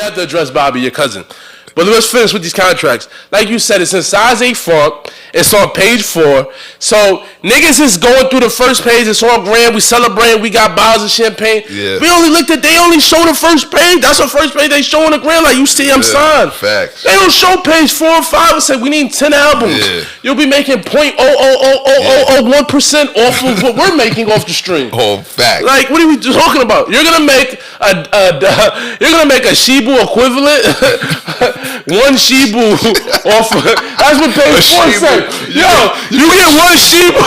have to address Bobby, your cousin. But let's finish with these contracts. Like you said, it's in size 8 font. It's on page 4. So niggas is going through the first page. It's all grand. We celebrating. We got bottles of champagne. Yeah. We only looked at. They only show the first page. That's the first page they show on the grand. Like you see, I'm signed. Facts. They don't show page 4 and 5 and say we need 10 albums. Yeah. You'll be making 0.00001% off of what we're making off the stream. Oh, facts. Like what are we talking about? You're gonna make a Shiba equivalent. One Shibu off of, that's what page 4 said. Yo, you get one Shibu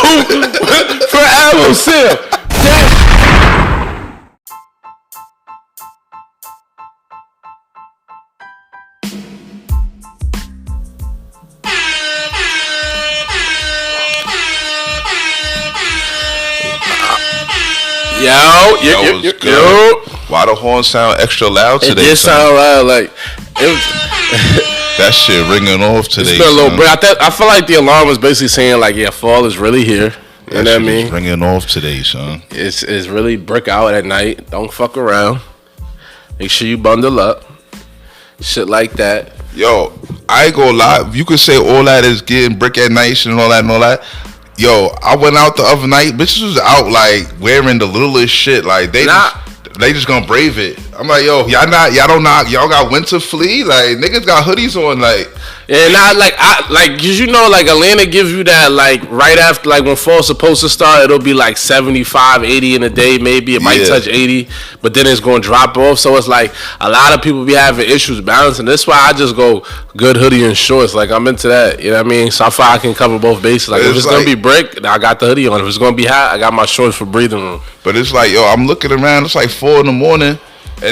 for album sale. Yo. Why the horn sound extra loud today? It did sound loud, like it was. That shit ringing off today. It's been a little break. I feel like the alarm was basically saying like, yeah, fall is really here. You know what I mean? Ringing off today, son. It's really brick out at night. Don't fuck around. Make sure you bundle up. Shit like that. Yo, I ain't gonna lie. You could say all that is getting brick at night and all that. Yo, I went out the other night. Bitches was out like wearing the littlest shit. Like they just gonna brave it. I'm like, yo, y'all got winter flee? Like niggas got hoodies on, like. And cause you know, like Atlanta gives you that like right after, like when fall's supposed to start, it'll be like 75, 80 in a day, maybe it might touch 80, but then it's gonna drop off. So it's like a lot of people be having issues balancing. That's why I just go good hoodie and shorts. Like I'm into that, you know what I mean? So I feel I can cover both bases. Like if it's gonna be brick, I got the hoodie on. If it's gonna be hot, I got my shorts for breathing room. But it's like, yo, I'm looking around. It's like 4 a.m. And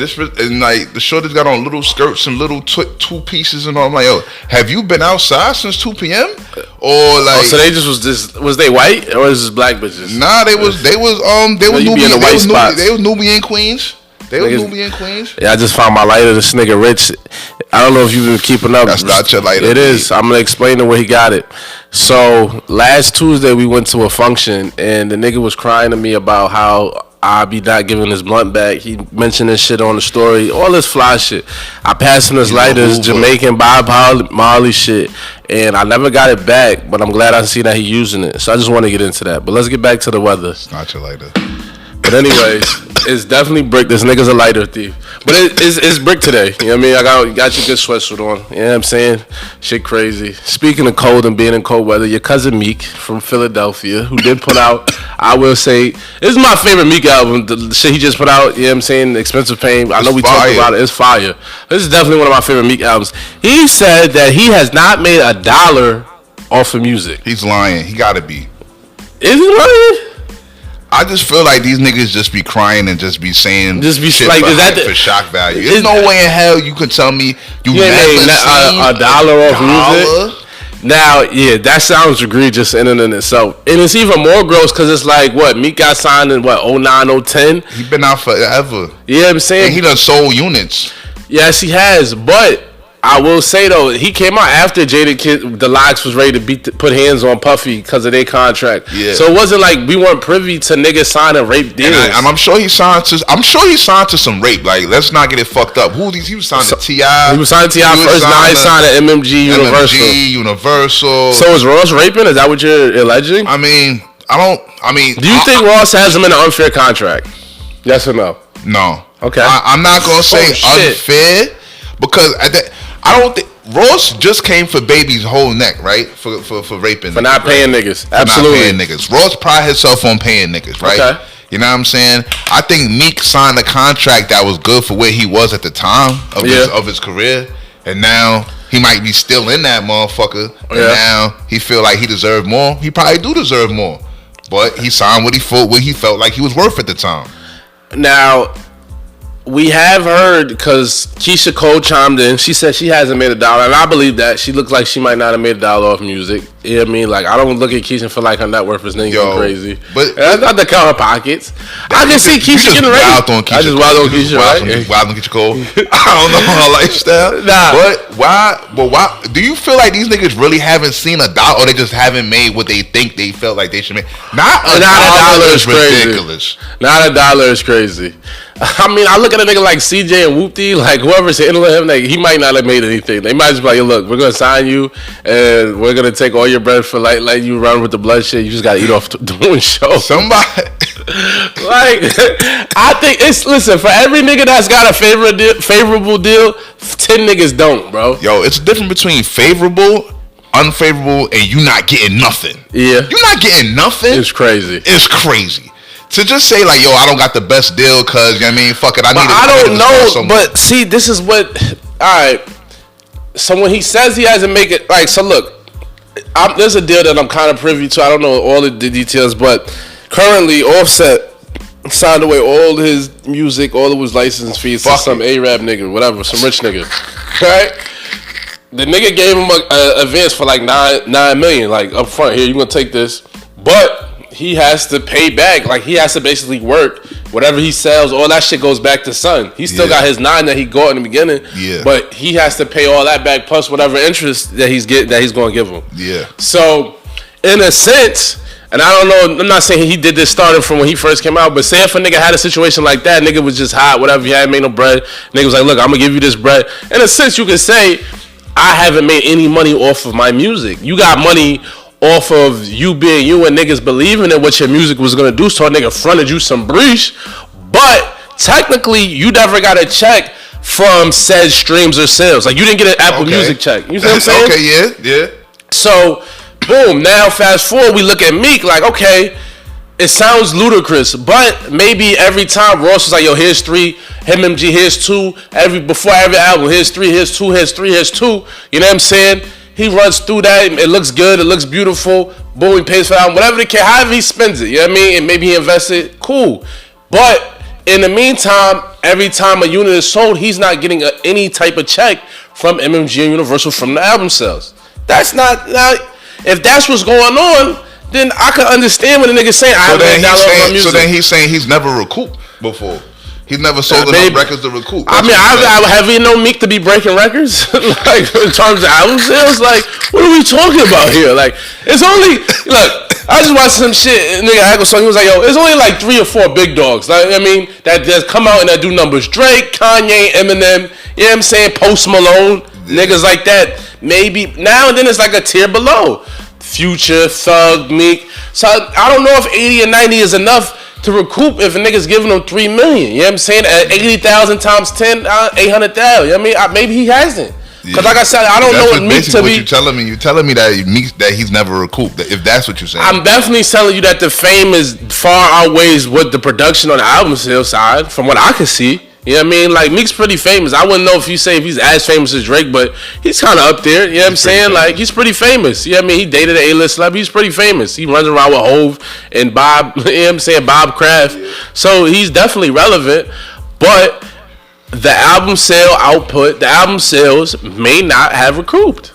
like the shorties got on little skirts and little two pieces and all. I'm like, yo, have you been outside since 2 p.m.? Or like, so they was they white or was this black bitches? Nah, they was Nubian queens. Yeah, I just found my lighter. This nigga Rich. I don't know if you've been keeping up. That's not your lighter. It is. I'm gonna explain to where he got it. So last Tuesday we went to a function and the nigga was crying to me about how I be not giving his blunt back. He mentioned this shit on the story, all this fly shit. I passed him his lighters, Jamaican Bob Marley shit, and I never got it back. But I'm glad I see that he using it. So I just want to get into that. But let's get back to the weather. It's not your lighter. But anyways, it's definitely brick. This nigga's a lighter thief. But it's brick today. You know what I mean? I got your good sweatsuit on. You know what I'm saying? Shit crazy. Speaking of cold and being in cold weather, your cousin Meek from Philadelphia, who did put out, I will say, this is my favorite Meek album. The shit he just put out, you know what I'm saying? Expensive Pain. I know we talked about it. It's fire. This is definitely one of my favorite Meek albums. He said that he has not made $1 off of music. He's lying. He gotta be. Is he lying? I just feel like these niggas just be crying and just be saying shit like, for shock value. There's no way in hell you could tell me you never seen $1 off music. Now, yeah, that sounds egregious in and in itself. And it's even more gross because it's like, what, Meek got signed in, 09, 010? He been out forever. You know what I'm saying? And he done sold units. Yes, he has, but I will say though, he came out after Jada the Locks was ready to put hands on Puffy because of their contract. Yeah. So it wasn't like we weren't privy to niggas signing rape deals. And I'm sure he signed to. Some rape. Like, let's not get it fucked up. He was signed to T.I. He was signed to T.I. first. Now he signed to MMG Universal. So is Ross raping? Is that what you're alleging? I mean, do you think Ross has him in an unfair contract? Yes or no? No. Okay. I'm not gonna say unfair because I don't think Ross just came for Baby's whole neck, right? For raping. For not paying niggas. Absolutely. For not paying niggas. Ross pride himself on paying niggas, right? Okay. You know what I'm saying? I think Meek signed a contract that was good for where he was at the time of his career, and now he might be still in that motherfucker. And now he feel like he deserved more. He probably do deserve more, but he signed what he felt like he was worth at the time. Now, we have heard, because Keyshia Cole chimed in. She said she hasn't made $1, and I believe that. She looks like she might not have made $1 off music. Yeah, I mean, like, I don't look at Keyshia and feel like her net worth is crazy. But that's not to count her pockets. I can see Keyshia getting ready. I just wild on Keyshia, right? Wild on Keyshia Cole. I don't know her lifestyle. Nah. But why? Do you feel like these niggas really haven't seen a dollar, or they just haven't made what they think they felt like they should make? Not a dollar is ridiculous. Not a dollar is crazy. I mean, I look at a nigga like CJ and Whoopty, like whoever's handling him, like, he might not have made anything. They might just be like, look, we're gonna sign you, and we're gonna take all your bread for like you run with the bloodshed. You just gotta eat off doing shows. Somebody, like, I think listen, for every nigga that's got a favorable deal, 10 niggas don't, bro. Yo, it's different between favorable, unfavorable, and you not getting nothing. Yeah, you not getting nothing. It's crazy. It's crazy. To just say like, yo, I don't got the best deal because, you know what I mean, fuck it, I don't know, but see, this is what, alright, so when he says he hasn't make it, like, so look, there's a deal that I'm kind of privy to, I don't know all the details, but currently Offset signed away all his music, all of his license fees to some Arab nigga, whatever, some rich nigga, right? The nigga gave him a advance for like $9 million, like, up front, here, you gonna take this, but he has to pay back. Like, he has to basically work. Whatever he sells, all that shit goes back to Son. He still got his 9 that he got in the beginning. Yeah. But he has to pay all that back plus whatever interest that he's going to give him. Yeah. So, in a sense, and I don't know, I'm not saying he did this starting from when he first came out, but say if a nigga had a situation like that, nigga was just hot, whatever, he hadn't made no bread, nigga was like, look, I'm going to give you this bread. In a sense, you could say, I haven't made any money off of my music. You got money off of you being you and niggas believing in what your music was gonna do, so a nigga fronted you some breach, but technically you never got a check from said streams or sales. Like, you didn't get an Apple Music check. You see what I'm saying? Okay, yeah. So, boom, now fast forward, we look at Meek, like, okay, it sounds ludicrous, but maybe every time Ross was like, yo, here's 3, MMG, here's 2, before every album, here's 3, here's 2, here's 3, here's 2, you know what I'm saying? He runs through that. It looks good. It looks beautiful. Boom, he pays for that. Whatever the case, however he spends it. You know what I mean? And maybe he invests it. Cool. But in the meantime, every time a unit is sold, he's not getting any type of check from MMG and Universal from the album sales. That's not if that's what's going on, then I can understand when the nigga saying, I haven't downloaded my music. So then he's saying he's never recouped before. He's never sold enough records to recoup. I mean, have you known Meek to be breaking records? Like, in terms of album sales? Like, what are we talking about here? Like, it's only, look, I just watched some shit, nigga, Aggle song, he was like, yo, it's only like 3 or 4 big dogs. Like, I mean, that come out and that do numbers. Drake, Kanye, Eminem, you know what I'm saying? Post Malone, niggas like that. Maybe, now and then it's like a tier below. Future, Thug, Meek. So, I don't know if 80 and 90 is enough to recoup if a nigga's giving them $3 million. You know what I'm saying? At 80,000 times 10, 800,000. You know what I mean? Maybe he hasn't. Because like I said, I don't know what Meek to be. You're telling me that he's never recouped. If that's what you're saying, I'm definitely telling you that the fame is far outweighs what the production on the album sales side, from what I can see. You know what I mean? Like, Meek's pretty famous. I wouldn't know if he's as famous as Drake, but he's kind of up there. You know what I'm saying? Famous. Like, he's pretty famous. You know what I mean? He dated an A-list celebrity. He's pretty famous. He runs around with Hove and Bob, you know what I'm saying? Bob Kraft. Yeah. So he's definitely relevant, but the album sales may not have recouped.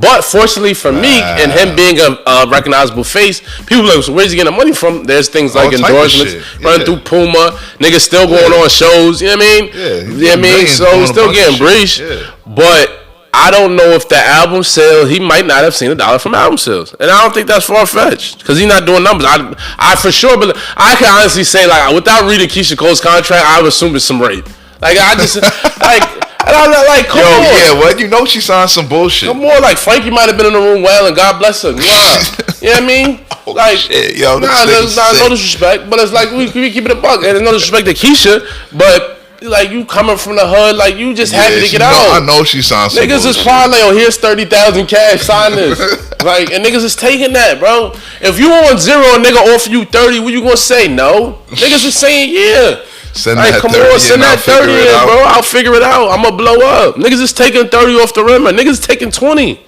But fortunately for Meek and him being a recognizable face, people are like, so where's he getting the money from? There's things like endorsements, running through Puma, niggas still going on shows, you know what I mean? Yeah, you know what I mean? So he's still getting breached. Yeah. But I don't know if the album sales, he might not have seen $1 from album sales. And I don't think that's far-fetched, because he's not doing numbers. I for sure, but I can honestly say, like, without reading Keyshia Cole's contract, I would assume it's some rape. Like, I just, like... And I'm like, come on. Yeah, well, you know she signed some bullshit. Come on, like, Frankie might have been in the room well, and God bless her. Nah. You know what I mean? Like, shit, yo, there's no disrespect, but it's like, we keep it a buck. And there's no disrespect to Keisha, but, like, you coming from the hood, like, you just happy to get out. I know she signed some niggas bullshit. Is probably like, oh, here's 30,000 cash, sign this. Like, and niggas is taking that, bro. If you on zero, a nigga offer you 30, what you gonna say? No. Niggas is saying, yeah. Send that 30 send that 30 in, bro. I'll figure it out. I'm gonna blow up. Niggas is taking 30 off the rim. Niggas is taking 20.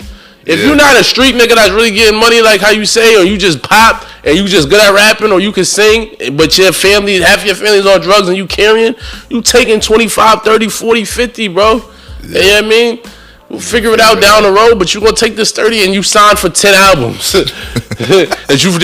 If you're not a street nigga that's really getting money like how you say, or you just pop and you just good at rapping, or you can sing, but your family, half your family's on drugs and you carrying, you taking 25, 30, 40, 50, bro. Yeah. You know what I mean? We'll figure it out down the road, but you gonna take this 30 and you signed for 10 albums. That you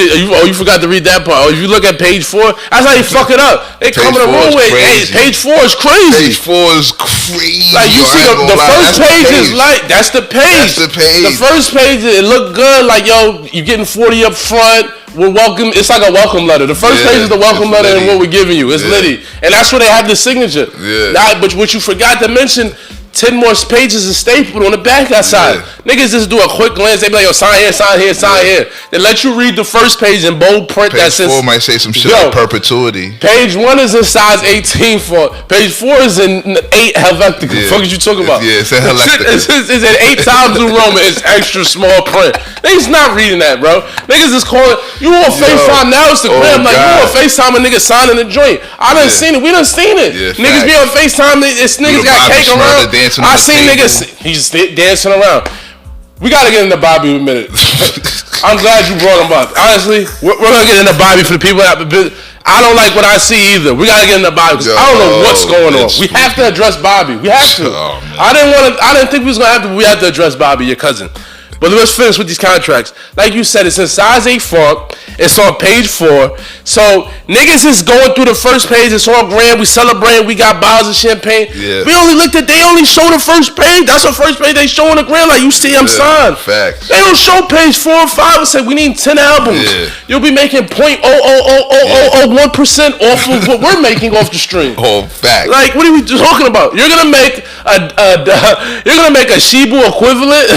forgot to read that part. Oh, if you look at page 4, that's how you fuck it up. They come in the room with, hey, page 4 is crazy. Page 4 is crazy. Like you see the first page is like, that's the page. The first page, it look good. Like, yo, you getting 40 up front. We're welcome. It's like a welcome letter. The first page is the welcome letter and what we're giving you. It's litty. And that's where they have the signature. Now, but what you forgot to mention, 10 more pages is stapled on the back outside. Niggas just do a quick glance. They be like, yo, sign here, sign here, sign here. They let you read the first page in bold print. Page 4 might say some shit like perpetuity. Page 1 is in size 18 font. Page 4 is in 8 Helvetica. The fuck is you talking about? Yeah, it's in Helvetica. It's in 8 times New Roman. It's extra small print. Niggas not reading that, bro. Niggas is calling, you on FaceTime now, Instagram. Like, you on FaceTime a nigga signing the joint. I done seen it. We done seen it. Niggas be on FaceTime. This niggas got cake around. I seen niggas, he's dancing around. We gotta get into Bobby in a minute. I'm glad you brought him up. Honestly, we're gonna get into Bobby for the people that I don't like what I see either. We gotta get into Bobby because I don't know what's going on. We have to address Bobby. We have to. I didn't think we was gonna have to. But we have to address Bobby, your cousin. But let's finish with these contracts. Like you said, it's in size 8 font. It's on page 4. So niggas is going through the first page. It's all grand. We celebrating. We got bottles of champagne. Yeah. We only looked at. They only show the first page. That's the first page they show on the grand. Like you see, I'm signed. Facts. They don't show page 4 or 5 and say we need 10 albums. You'll be making 0.00001% off of what we're making off the stream. Oh, facts. Like what are we talking about? You're gonna make a Shiba equivalent.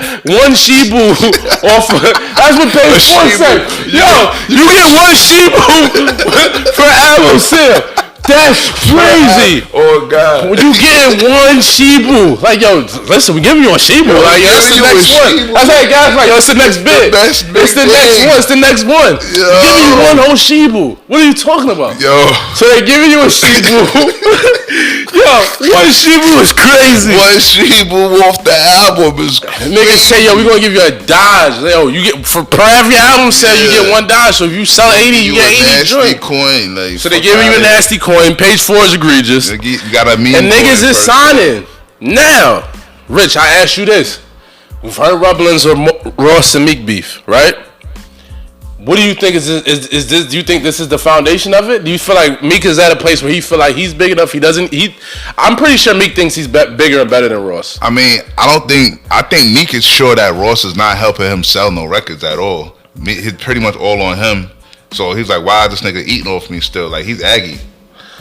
One Shibu off. That's what page 4 said. Yo, you get one Shibu for album sale. That's crazy. Oh God. When you getting one Shibu, like yo, listen, we giving you a Shibu. Like yo, it's the next one. That's how guys like yo, it's the next bit. It's the next one. It's the next one. Giving you one whole Shibu. What are you talking about? Yo. So they giving you a Shibu. Yo, one Shibu is crazy. One Shibu off the album is crazy. Niggas say, yo, we gonna give you a Dodge. Yo, you get for per every album sale, you get one Dodge. So if you sell 80, you get 80 joint. Coin, like, so they giving you a nasty coin. Page 4 is egregious. You got a and niggas is signing. Now, Rich, I ask you this. We've heard rumblings of Ross and Meek beef, right? What do you think is this? Do you think this is the foundation of it? Do you feel like Meek is at a place where he feel like he's big enough? I'm pretty sure Meek thinks he's bigger and better than Ross. I mean, I think Meek is sure that Ross is not helping him sell no records at all. It's pretty much all on him. So he's like, why is this nigga eating off me still? Like, he's aggy.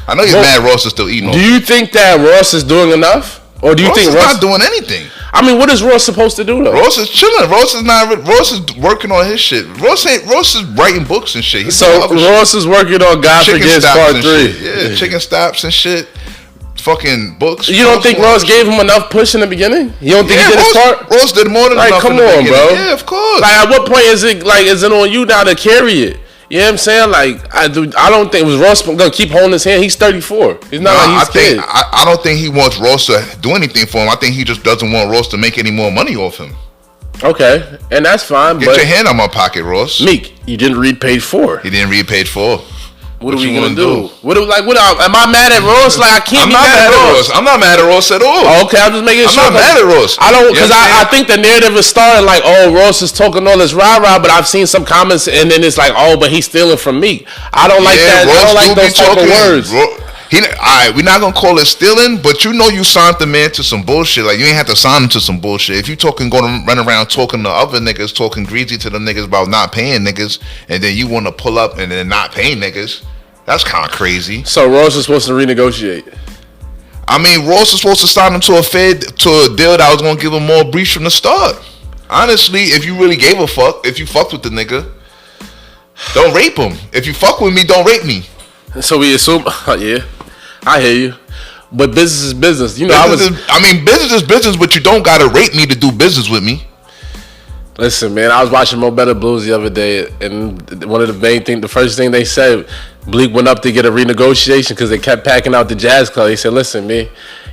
I know he's mad Ross is still eating off. Do you think that Ross is doing enough? Or do you think Ross is not doing anything? I mean, what is Ross supposed to do though? Ross is chilling. Ross is working on his shit. Ross is writing books and shit. Ross is working on God Forgives Part 3. Yeah, chicken stops and shit. Fucking books. You don't think Ross gave him enough push in the beginning? You don't think he did his part? Ross did more than enough. Come on, bro. Yeah, of course. Like, at what point is it on you now to carry it? You know what I'm saying? Like, I don't think was Ross gonna keep holding his hand. He's 34. He's not like he's kid. I don't think he wants Ross to do anything for him. I think he just doesn't want Ross to make any more money off him. Okay, and that's fine. Get your hand on my pocket, Ross. Meek, you didn't read page 4. He didn't read page 4. What are we gonna do? Am I mad at Ross? Like, I can't be mad at Ross. I'm not mad at Ross at all. Oh, okay, I'm just making sure. I'm not mad at Ross. I don't, because I think the narrative is starting like, oh, Ross is talking all this rah-rah, but I've seen some comments and then it's like, oh, but he's stealing from me. I don't like that. Ross I don't like those type of words. Alright, we're not gonna call it stealing, but you know you signed the man to some bullshit. Like, you ain't have to sign him to some bullshit. If you going to run around talking to other niggas, talking greasy to the niggas about not paying niggas, and then you want to pull up and then not paying niggas, that's kind of crazy. So Ross is supposed to renegotiate. I mean, Ross is supposed to sign him to a deal that was gonna give him more breach from the start. Honestly, if you really gave a fuck, if you fucked with the nigga, don't rape him. If you fuck with me, don't rape me. So we assume, yeah, I hear you. But business is business. You know, business is business, but you don't gotta rape me to do business with me. Listen, man, I was watching Mo Better Blues the other day, and one of the first thing they said, Bleak went up to get a renegotiation because they kept packing out the Jazz Club. He said, listen, man,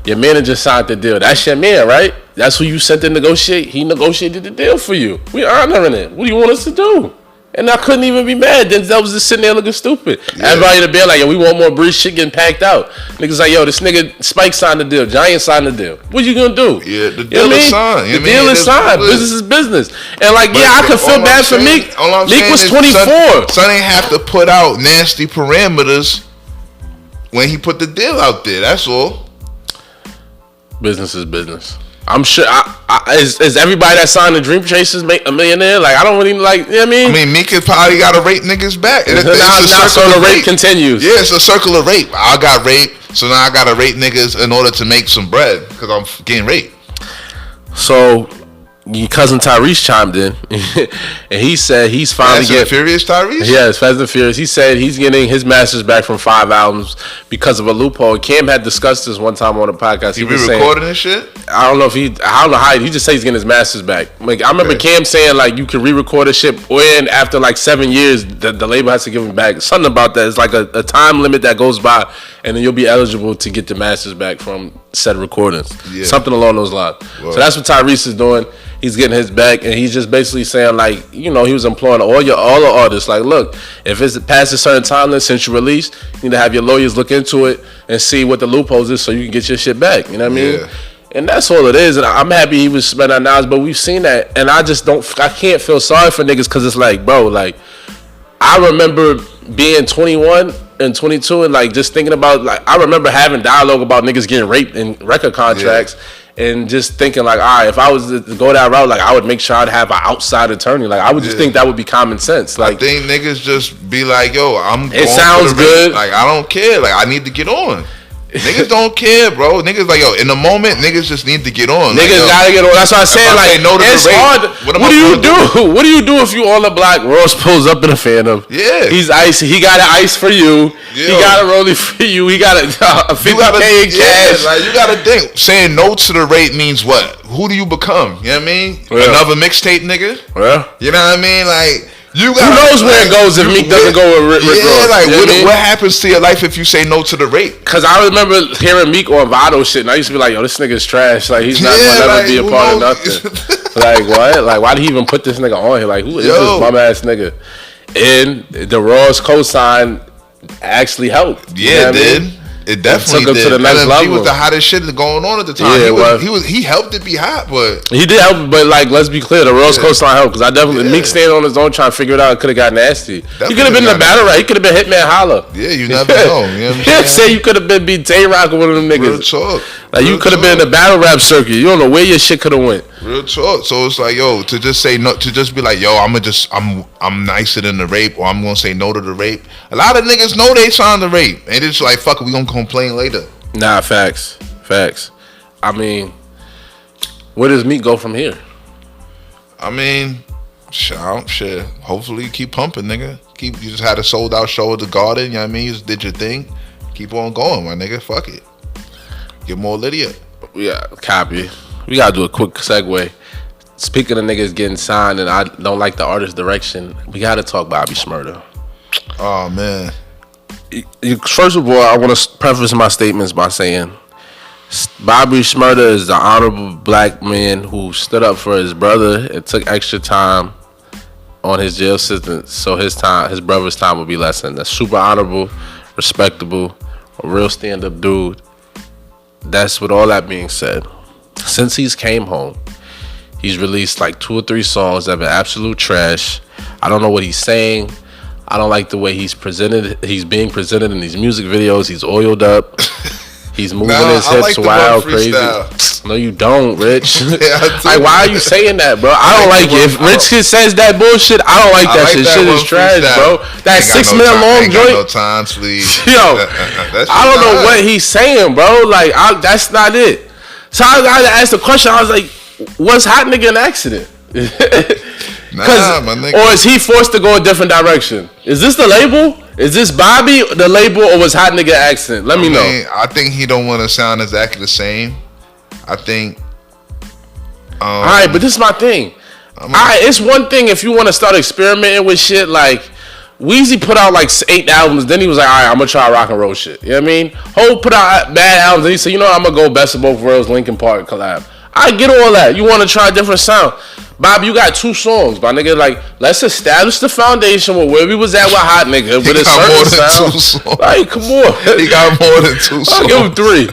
your manager signed the deal. That's your man, right? That's who you sent to negotiate. He negotiated the deal for you. We honoring it. What do you want us to do? And I couldn't even be mad. Denzel was just sitting there looking stupid. Yeah. Everybody in the band like, yo, we want more Breeze. Shit getting packed out. Niggas like, yo, this nigga Spike signed the deal. Giant signed the deal. What you gonna do? Yeah, the deal is signed. The deal is signed. Business is business. And like, yeah, I could feel bad for Meek. Meek was 24. Son ain't have to put out nasty parameters when he put the deal out there. That's all. Business is business. I'm sure. Is everybody that signed the Dream Chasers make a millionaire? Like, I don't really like. You know what I mean? Meek is probably got to rape niggas back. Now so the rape continues. Yeah, it's a circle of rape. I got raped, so now I got to rape niggas in order to make some bread because I'm getting raped. So your cousin Tyrese chimed in, and he said he's finally getting Furious Tyrese. Yes, Fast and Furious. He said he's getting his masters back from 5 albums because of a loophole. Cam had discussed this one time on the podcast. He was recording this shit. I don't know how he just said he's getting his masters back. Like I remember Cam saying like you can re-record a shit, and after like 7 years, the label has to give him back. Something about that. It's like a time limit that goes by, and then you'll be eligible to get the masters back from said recordings. Yeah. Something along those lines. Whoa. So that's what Tyrese is doing. He's getting his back, and he's just basically saying, like, you know, he was employing all the artists. Like, look, if it's past a certain time limit since you released, you need to have your lawyers look into it and see what the loopholes is so you can get your shit back. You know what I mean? And that's all it is. And I'm happy he was spending that knowledge, but we've seen that. And I can't feel sorry for niggas because it's like, bro, like, I remember being 21 and 22 and, like, just thinking about, like, I remember having dialogue about niggas getting raped in record contracts. Yeah. And just thinking like, all right, if I was to go that route, like I would make sure I'd have an outside attorney. Like I would just think that would be common sense. Like I think niggas just be like, yo, it sounds good. Like I don't care. Like I need to get on. Niggas don't care, bro. Niggas like, yo, in the moment, niggas just need to get on. Niggas gotta get on. That's what I said. Like, it's hard. What do you do? What do you do if you on the block? Ross pulls up in a Phantom. Yeah. He's icy. He got an ice for you. Yo. He got a rollie for you. He got a 50K in cash. Like, you gotta think. Saying no to the rape means what? Who do you become? You know what I mean? Yeah. Another mixtape nigga? Yeah. You know what I mean? Like, who knows where it goes if Meek doesn't go with Rick Ross? Like what happens to your life if you say no to the rape? Because I remember hearing Meek on Vado shit, and I used to be like, yo, this nigga's trash. Like, he's not gonna ever be a part of nothing. Like, what? Like, why did he even put this nigga on here? Like, who is this bum ass nigga? And the Ross cosign actually helped. Yeah, it did. It definitely took him to the next level. He was the hottest shit going on at the time. Yeah, he helped it be hot, but he did help. But like, let's be clear, the Ross cosign helped because I definitely Meek staying on his own trying to figure it out. It could have got nasty. He could have been in the battle rap. He could have been Hitman Holla. Yeah, you never know. You know what I'm saying? You could have been beat Tay-Rock or one of them niggas. Real talk. Like you could have been in the battle rap circuit. You don't know where your shit could have went. Real talk. So it's like, yo, to just say no, to just be like, yo, I'm nicer than the rape, or I'm gonna say no to the rape. A lot of niggas know they signed the rape, and it's like, fuck it, we gonna complain later. Nah, facts. I mean, where does Meek go from here? I mean, shit. Hopefully, you keep pumping, nigga. You just had a sold out show at the Garden. You know what I mean? You just did your thing. Keep on going, my nigga. Fuck it. Get more Lydia. Yeah, copy. We gotta do a quick segue. Speaking of niggas getting signed, and I don't like the artist direction, we gotta talk Bobby Shmurda. Oh man. First of all, I want to preface my statements by saying Bobby Shmurda is the honorable black man who stood up for his brother and took extra time on his jail sentence so his brother's time would be lessened. That's super honorable, respectable, a real stand-up dude. That's with all that being said. Since he's came home, he's released like 2 or 3 songs that have been absolute trash. I don't know what he's saying. I don't like the way he's presented. He's being presented in these music videos. He's oiled up. He's moving his hips wild, crazy. No, you don't, Rich. Like, why are you saying that, bro? I don't like it. If Rich says that bullshit, I don't like that shit. Shit is trash, bro. That 6 minute long joint. No time, please. Yo, I don't know what he's saying, bro. Like, that's not it. So I got to ask the question. I was like, what's hot nigga in accident? Nah, my nigga. Or is he forced to go a different direction? Is this the label? Is this Bobby the label, or was hot nigga accident? Let me know. I think he don't want to sound exactly the same. I think. All right, but this is my thing. It's one thing if you want to start experimenting with shit. Like Weezy put out like 8 albums, then he was like, all right, I'm gonna try rock and roll shit. You know what I mean? Hov put out bad albums, and he said, you know what, I'm gonna go Best of Both Worlds, Linkin Park collab. I get all that. You want to try a different sound. Bob, you got 2 songs, my nigga. Like, let's establish the foundation with where we was at with Hot Nigga. With a certain sound. Like, come on. He got more than 2 songs. I'll give him 3.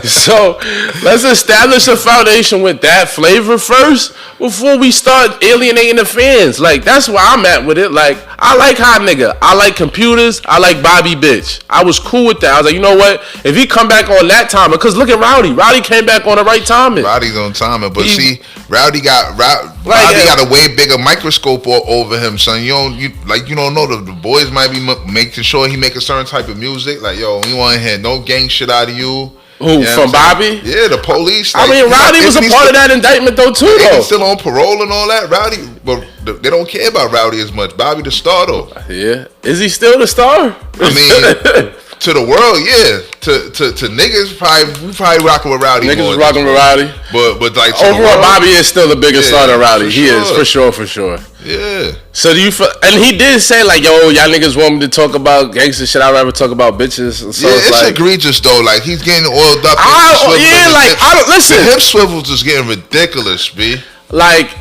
So, let's establish a foundation with that flavor first before we start alienating the fans. Like, that's where I'm at with it. Like, I like Hot Nigga. I like computers. I like Bobby Bitch. I was cool with that. I was like, you know what? If he come back on that timing, because look at Rowdy. Rowdy came back on the right timing. Rowdy's on timing, but see, Rowdy got a way bigger microscope over him, son. You don't know the boys might be making sure he make a certain type of music. Like, yo, we want to hear no gang shit out of you. Who, from Bobby? Yeah, the police. Like, I mean, Rowdy was a part of that indictment though too. He's still on parole and all that. Rowdy, but they don't care about Rowdy as much. Bobby the star though. Yeah, is he still the star? I mean, to the world, yeah. To niggas, we probably rocking with Rowdy. Niggas is rocking with Rowdy. But like overall, Bobby is still the biggest star than Rowdy. He is for sure. Yeah. So do you feel? And he did say like, "Yo, y'all niggas want me to talk about gangster shit. I'd rather talk about bitches." So yeah, it's like, egregious though. Like he's getting oiled up. I don't listen. The hip swivels is getting ridiculous, b. Like.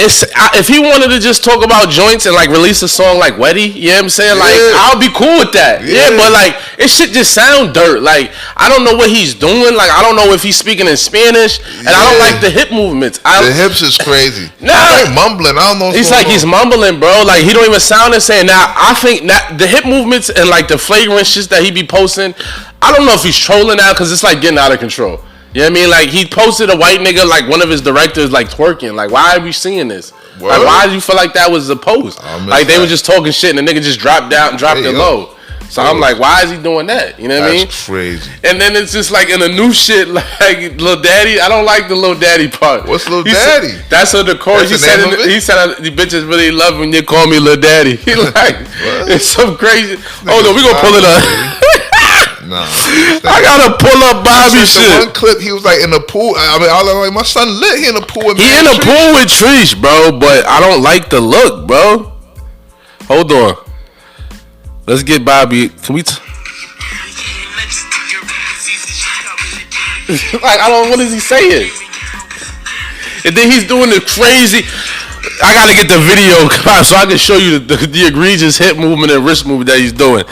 If he wanted to just talk about joints and like release a song like Wetty, you know what I'm saying? Like, I'll be cool with that. Yeah, but like, it shit just sound dirt. Like, I don't know what he's doing. Like, I don't know if he's speaking in Spanish. And I don't like the hip movements. The hips is crazy. Nah. He's like mumbling. I don't know. He's mumbling, bro. Like, he don't even sound insane. Now, I think that the hip movements and like the flagrant shit that he be posting, I don't know if he's trolling now because it's like getting out of control. You know what I mean? Like, he posted a white nigga, like, one of his directors, like, twerking. Like, why are we seeing this? Like, why do you feel like that was a post? Like, they were just talking shit and the nigga just dropped it low. So I'm like, why is he doing that? You know what I mean? That's crazy. And then it's just like in the new shit, like Lil Daddy. I don't like the Lil Daddy part. What's Lil Daddy? That's what the chorus. He said the bitches really love when you call me Lil Daddy. He like, it's so crazy. Oh no, we gonna pull it up. Nah, I gotta pull up Bobby shit. One clip, he was like in the pool. I mean, I was like, my son lit. He in the pool with in the pool with Trish, bro. But I don't like the look, bro. Hold on. Let's get Bobby. Can we? Like, I don't. What is he saying? And then he's doing the crazy. I gotta get the video so I can show you the egregious hip movement and wrist movement that he's doing.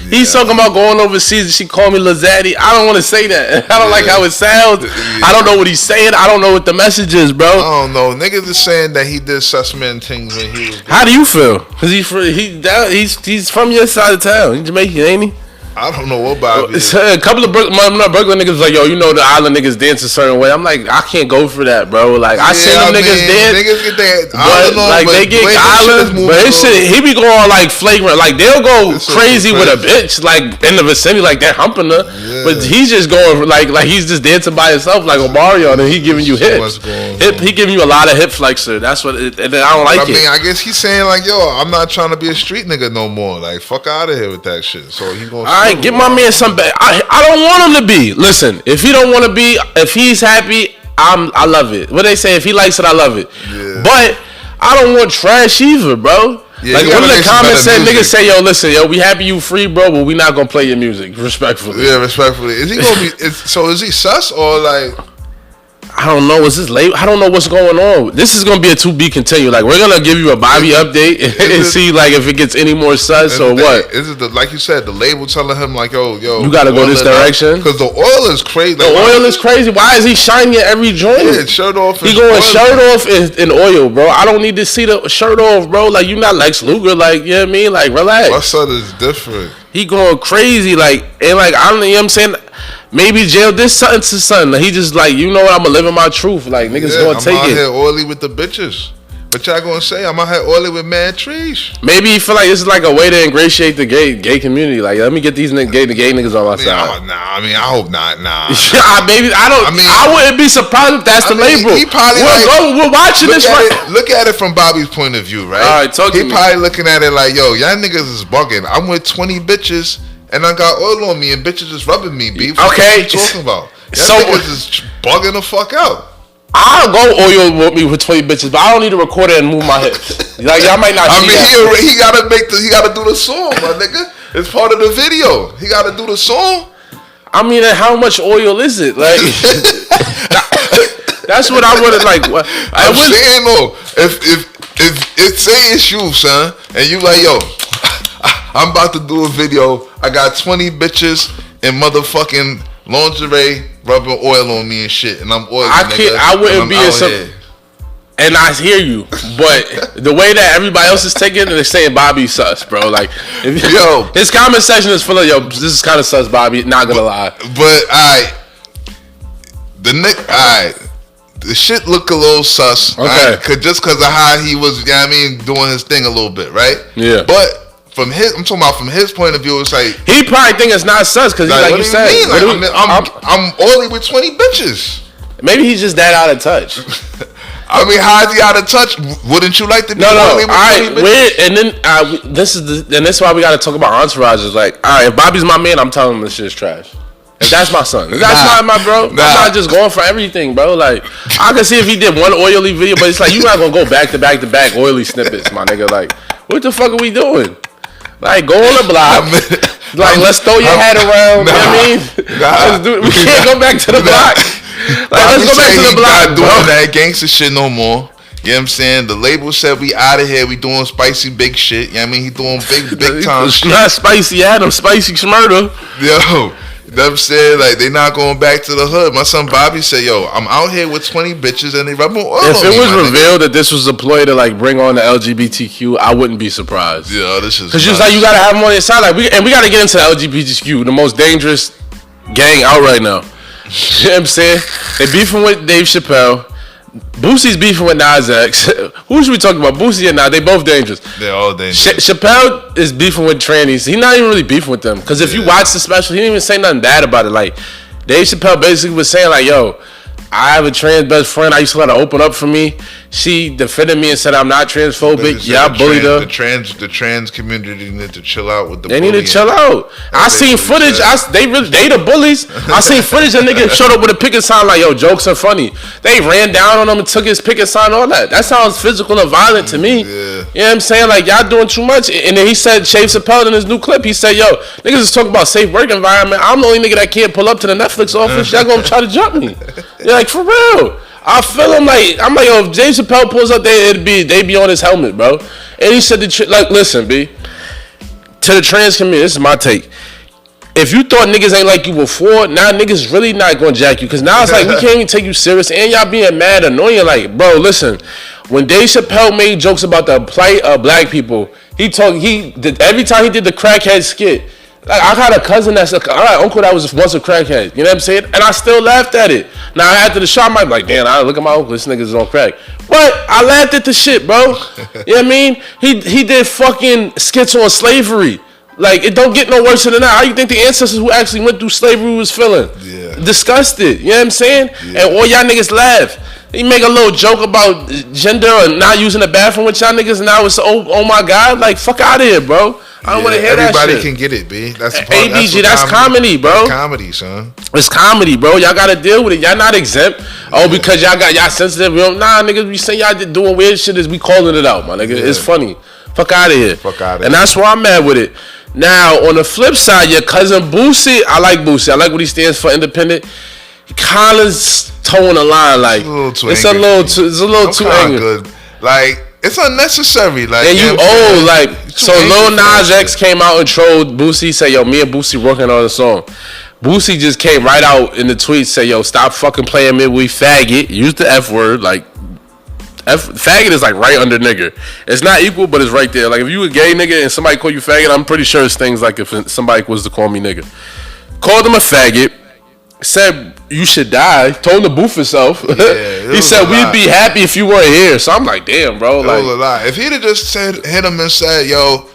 He's talking about going overseas and she called me Lazati. I don't want to say that. I don't like how it sounds. I don't know what he's saying. I don't know what the message is, bro. I don't know. Niggas is saying that he did sussman things when he was. How do you feel? Cause he's from your side of town. He's Jamaican, ain't he? I don't know what Bobby is. A couple of Brooklyn niggas was like, yo, you know the island niggas dance a certain way. I'm like, I can't go for that, bro. Like, I seen them niggas dance. Niggas get that island on, like, they get island. But his shit, he be going like flagrant. Like, they'll go crazy with a bitch, like, in the vicinity, like, they're humping her. Yeah. But he's just going, like he's just dancing by himself, like Omarion, and he giving you hips. He giving you a lot of hip flexor. That's what, and then I don't like it. I mean, I guess he's saying, like, yo, I'm not trying to be a street nigga no more. Like, fuck out of here with that shit. So he going to. All right, get my man some. I don't want him to be. Listen, if he don't want to be, if he's happy, I love it. What they say, if he likes it, I love it. Yeah. But I don't want trash either, bro. Yeah, like one of the comments said, niggas say, yo, listen, yo, we happy you free, bro, but we not gonna play your music, respectfully. Yeah, respectfully. Is he gonna be? So is he sus or like? I don't know. Is this late? I don't know what's going on. This is gonna be a to be continued. Like, we're gonna give you a Bobby update and see like if it gets any more sus or what. Is it like you said, the label telling him like, yo, you gotta go this direction? Because the oil is crazy. The oil is crazy. Why is he shining at every joint? Yeah, shirt off. He going shirt off in oil, bro. I don't need to see the shirt off, bro. Like, you not Lex Luger. Like, you know what I mean? Like, relax. My son is different. He going crazy. Like, and like, I don't know, you know what I'm saying? Maybe jail this something to son. Like, he just like, you know what, I'm gonna live in my truth. Like, niggas gonna take it. I'm out here oily with the bitches. What y'all gonna say? I'm out here oily with mad trees. Maybe he feel like this is like a way to ingratiate the gay community. Like, let me get these gay niggas on my side. I hope not. Nah. Maybe I wouldn't be surprised if that's the label. He probably we're watching this right. Look at it from Bobby's point of view, right? All right, talk to me. He probably looking at it like, yo, y'all niggas is bugging. I'm with 20 bitches. And I got oil on me and bitches just rubbing me, B. What you talking about? Y'all niggas is bugging the fuck out. I'll go oil with me with 20 bitches, but I don't need to record it and move my hips. Like, y'all might not see that. He gotta do the song, my nigga. It's part of the video. He gotta do the song. I mean, how much oil is it? Like, That's what I would have like. I'm saying though, if say it's you, son, and you like, yo, I'm about to do a video. I got 20 bitches in motherfucking lingerie rubbing oil on me and shit, and I'm oily. I wouldn't be in some. And I hear you, but the way that everybody else is taking it, they're saying Bobby sus, bro. Like, his comment section is full of, yo, this is kind of sus, Bobby. Not gonna lie. But the shit look a little sus. Okay. Just because of how he was, you know what I mean, doing his thing a little bit, right? Yeah. But I'm talking about from his point of view, it's like he probably think it's not sus because like you said, I'm oily with 20 bitches. Maybe he's just that out of touch. I mean, how is he out of touch? Wouldn't you like to be oily with 20 bitches? And then Not doing that gangster shit no more. You know what I'm saying? The label said we out of here. We doing spicy big shit. You know what I mean? He doing big time shit. Not spicy Adam, spicy Shmurda. Yo. You know what I'm saying? Like, they not going back to the hood. My son Bobby said, yo, I'm out here with 20 bitches and they rubbing oil on me. If it was revealed that this was a ploy to, like, bring on the LGBTQ, I wouldn't be surprised. Yeah, this is... Because like, you got to have them on your side. Like, we got to get into the LGBTQ, the most dangerous gang out right now. You know what I'm saying? They beefing with Dave Chappelle. Boosie's beefing with Nas X. Who should we talk about? Boosie and Nas. They both dangerous. They're all dangerous. Chappelle is beefing with trannies. He's not even really beefing with them. Because if you watch the special, he didn't even say nothing bad about it. Like, Dave Chappelle basically was saying, like, yo, I have a trans best friend. I used to let her open up for me. She defended me and said I'm not transphobic. Yeah, I bullied her. The trans community need to chill out with the. They need to chill out. I seen footage. They the bullies. I seen footage. A nigga showed up with a picket sign like, yo, jokes are funny. They ran down on him and took his picket sign. All that. That sounds physical and violent to me. Yeah. You know what I'm saying? Like, y'all doing too much. And then he said, Dave Chappelle in his new clip, he said, yo, niggas is talking about safe work environment. I'm the only nigga that can't pull up to the Netflix office. Y'all gonna try to jump me. You're like, for real. I feel him like, I'm like, yo, if Dave Chappelle pulls up there, they be on his helmet, bro. And he said, like, listen, B, to the trans community, this is my take. If you thought niggas ain't like you before, now niggas really not gonna jack you. Cause now it's like, we can't even take you serious. And y'all being mad, annoying. Like, bro, listen, when Dave Chappelle made jokes about the plight of black people, every time he did the crackhead skit, like, I had a cousin that's uncle that was once a crackhead. You know what I'm saying? And I still laughed at it. Now after the show, I might be like, damn, I look at my uncle. This nigga's on crack. But I laughed at the shit, bro. You know what I mean? He did fucking skits on slavery. Like, it don't get no worse than that. How you think the ancestors who actually went through slavery was feeling? Yeah. Disgusted. You know what I'm saying? Yeah. And all y'all niggas laugh. He make a little joke about gender and not using the bathroom with y'all niggas. And now it's, oh my God. Like, fuck out of here, bro. I don't want to hear that shit. Everybody can get it, B. That's the part. ABG, that's comedy, bro. That's comedy, son. It's comedy, bro. Y'all got to deal with it. Y'all not exempt. Oh, because y'all sensitive. Nah, niggas, we say y'all doing weird shit is we calling it out, my nigga. Yeah. It's funny. Fuck out of here. And that's why I'm mad with it. Now, on the flip side, your cousin Boosie, I like Boosie. I like what he stands for, independent. He kind of towing the line, like it's a little too angry. Good. Like, it's unnecessary. Like, and you old, like, so Lil Nas X came out and trolled Boosie, said, yo, me and Boosie working on a song. Boosie just came right out in the tweet, said, yo, stop fucking playing me, we faggot. Use the F word, like, faggot is like right under nigger. It's not equal, but it's right there. Like, if you a gay nigga and somebody call you faggot, I'm pretty sure it's things like if somebody was to call me nigga. Called him a faggot. Said you should die. Told him to boof himself. Yeah, he said we'd be happy if you weren't here. So I'm like, damn, bro. Like, was a lie. If he'd have just hit him and said, yo,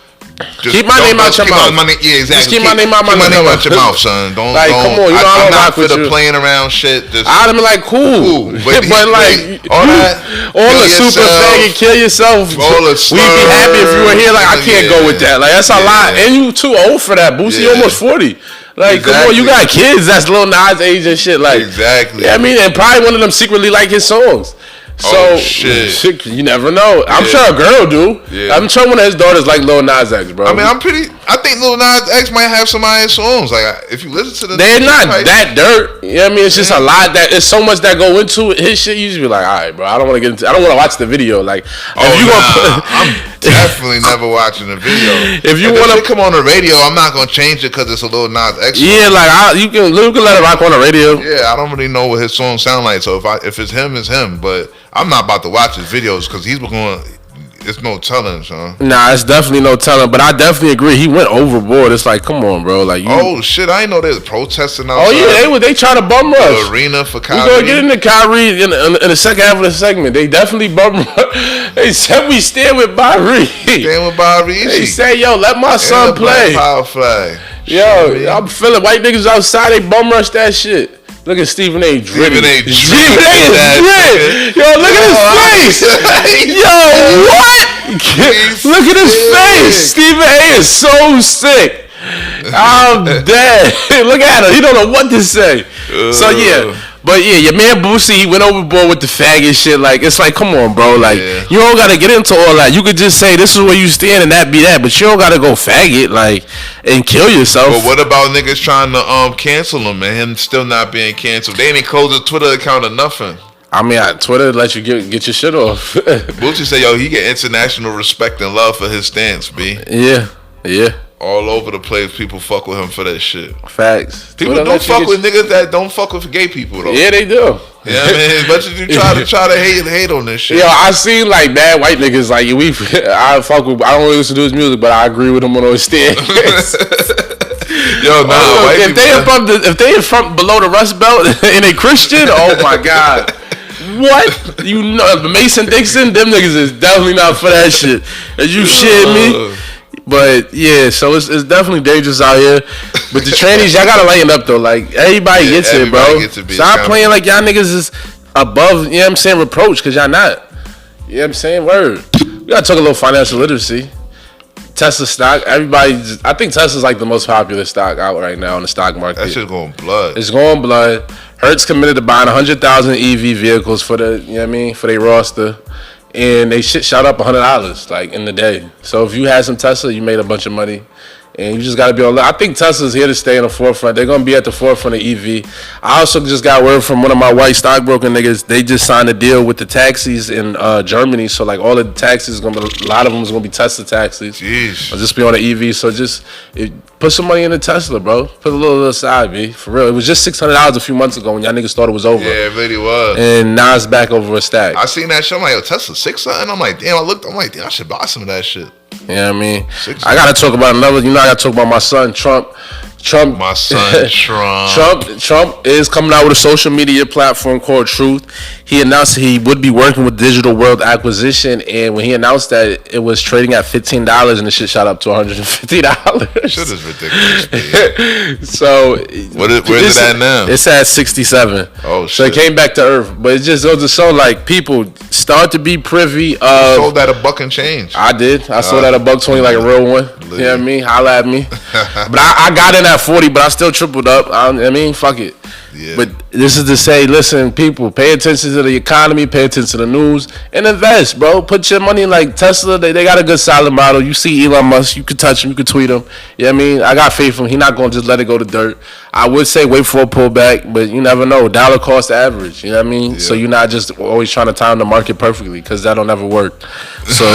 keep my name out your mouth. Yeah, exactly. Just keep my name out your mouth, son. Don't like, come on, you know I'm not for the playing around shit. I'd have been like, cool. But like, all the super faggot, kill yourself. We'd be happy if you were here. Like, I can't go with that. Like, that's a lot. And you too old for that, Boosie. You almost 40. Like, come on, you got kids that's Lil Nas age and shit. Like, exactly. Yeah, I mean, and probably one of them secretly like his songs. So, shit. You never know. I'm sure a girl do. Yeah. I'm sure one of his daughters like Lil Nas X, bro. I mean, I'm pretty I think Lil Nas X might have some of his songs. Like if you listen to the, they're not that dirt. You know what I mean? It's just a lot that it's so much that go into it. His shit, you just be like, all right, bro. I don't want to get into. I don't want to watch the video. Like, I'm definitely never watching the video. If you want to come on the radio, I'm not gonna change it because it's a Lil Nas X song. Yeah, like you can let it rock on the radio. Yeah, I don't really know what his songs sound like. So if it's him, it's him. But I'm not about to watch his videos because he's going. It's no telling, son. Nah, it's definitely no telling. But I definitely agree. He went overboard. It's like, come on, bro. Like, oh shit, I didn't know they was protesting outside. Oh yeah, they trying to bum rush the arena for Kyrie. We gonna get into Kyrie in the second half of the segment. They definitely bum rush. They said we stand with Kyrie. Stand with Kyrie. They say, yo, let my son play. Power flag. Yo, I'm feeling white niggas outside. They bum rush that shit. Look at Stephen A. Dritty. Stephen A. is Dritty. Yo, look at his face. Yo, what? Look at his face. Stephen A. is so sick. I'm dead. Look at him. He don't know what to say. So, yeah. But yeah, your man Boosie, he went overboard with the faggot shit. Like, it's like, come on, bro. Like, you don't gotta get into all that. You could just say this is where you stand and that be that. But you don't gotta go faggot, like, and kill yourself. But what about niggas trying to cancel him and him still not being canceled? They ain't close his Twitter account or nothing. I mean, Twitter let you get your shit off. Boosie say, yo, he get international respect and love for his stance, B. Yeah. All over the place, people fuck with him for that shit. Facts. People don't fuck with niggas that don't fuck with gay people though. Yeah, they do. Yeah, man. As much as you try to hate on this shit. Yo, I seen like bad white niggas like I fuck with. I don't really listen to his music, but I agree with him on those stands. Yo, nah. If they in front below the Rust Belt and they Christian, oh my god. What? You know, Mason Dixon, them niggas is definitely not for that shit. Are you shitting me? But yeah, so it's definitely dangerous out here. But the trannies, y'all gotta lighten up though. Like everybody gets it, bro. Stop playing like y'all niggas is above, you know what I'm saying, reproach, cause y'all not. You know what I'm saying? Word. We gotta talk a little financial literacy. Tesla stock, I think Tesla's like the most popular stock out right now in the stock market. That shit's going blood. It's going blood. Hertz committed to buying 100,000 EV vehicles for the, you know what I mean, for their roster. And they shit shot up $100 like in the day. So if you had some Tesla, you made a bunch of money. And you just got to be on. I think Tesla's here to stay in the forefront. They're going to be at the forefront of EV. I also just got word from one of my white stockbroker niggas. They just signed a deal with the taxis in Germany. So like all the taxis, a lot of them is going to be Tesla taxis. Jeez. I'll just be on the EV. So just put some money in the Tesla, bro. Put a little aside, B. For real. It was just $600 a few months ago when y'all niggas thought it was over. Yeah, it really was. And now it's back over a stack. I seen that shit. I'm like, yo, Tesla 6 something. I'm like, damn. I'm like, damn, I should buy some of that shit. You know what I mean? I gotta talk about another. You know, I gotta talk about my son, Trump. My son, Trump. Trump is coming out with a social media platform called Truth. He announced he would be working with Digital World Acquisition, and when he announced that it was trading at $15, and the shit shot up to $150. Shit is ridiculous. So, where's it at now? It's at 67. Oh shit! So it came back to earth, but it just goes to show like people start to be privy of. You sold that $1 and change. I did. I sold that $1.20 like a real one. You know what I mean? Holla at me. But I got in at 40, but I still tripled up. I mean, fuck it. Yeah. But this is to say, listen, people, pay attention to the economy, pay attention to the news, and invest, bro. Put your money in like Tesla. They got a good solid model. You see Elon Musk, you could touch him, you could tweet him. You know what I mean? I got faith in him. He's not going to just let it go to dirt. I would say wait for a pullback, but you never know. Dollar cost average, you know what I mean? Yeah. So you're not just always trying to time the market perfectly, because that'll never work. So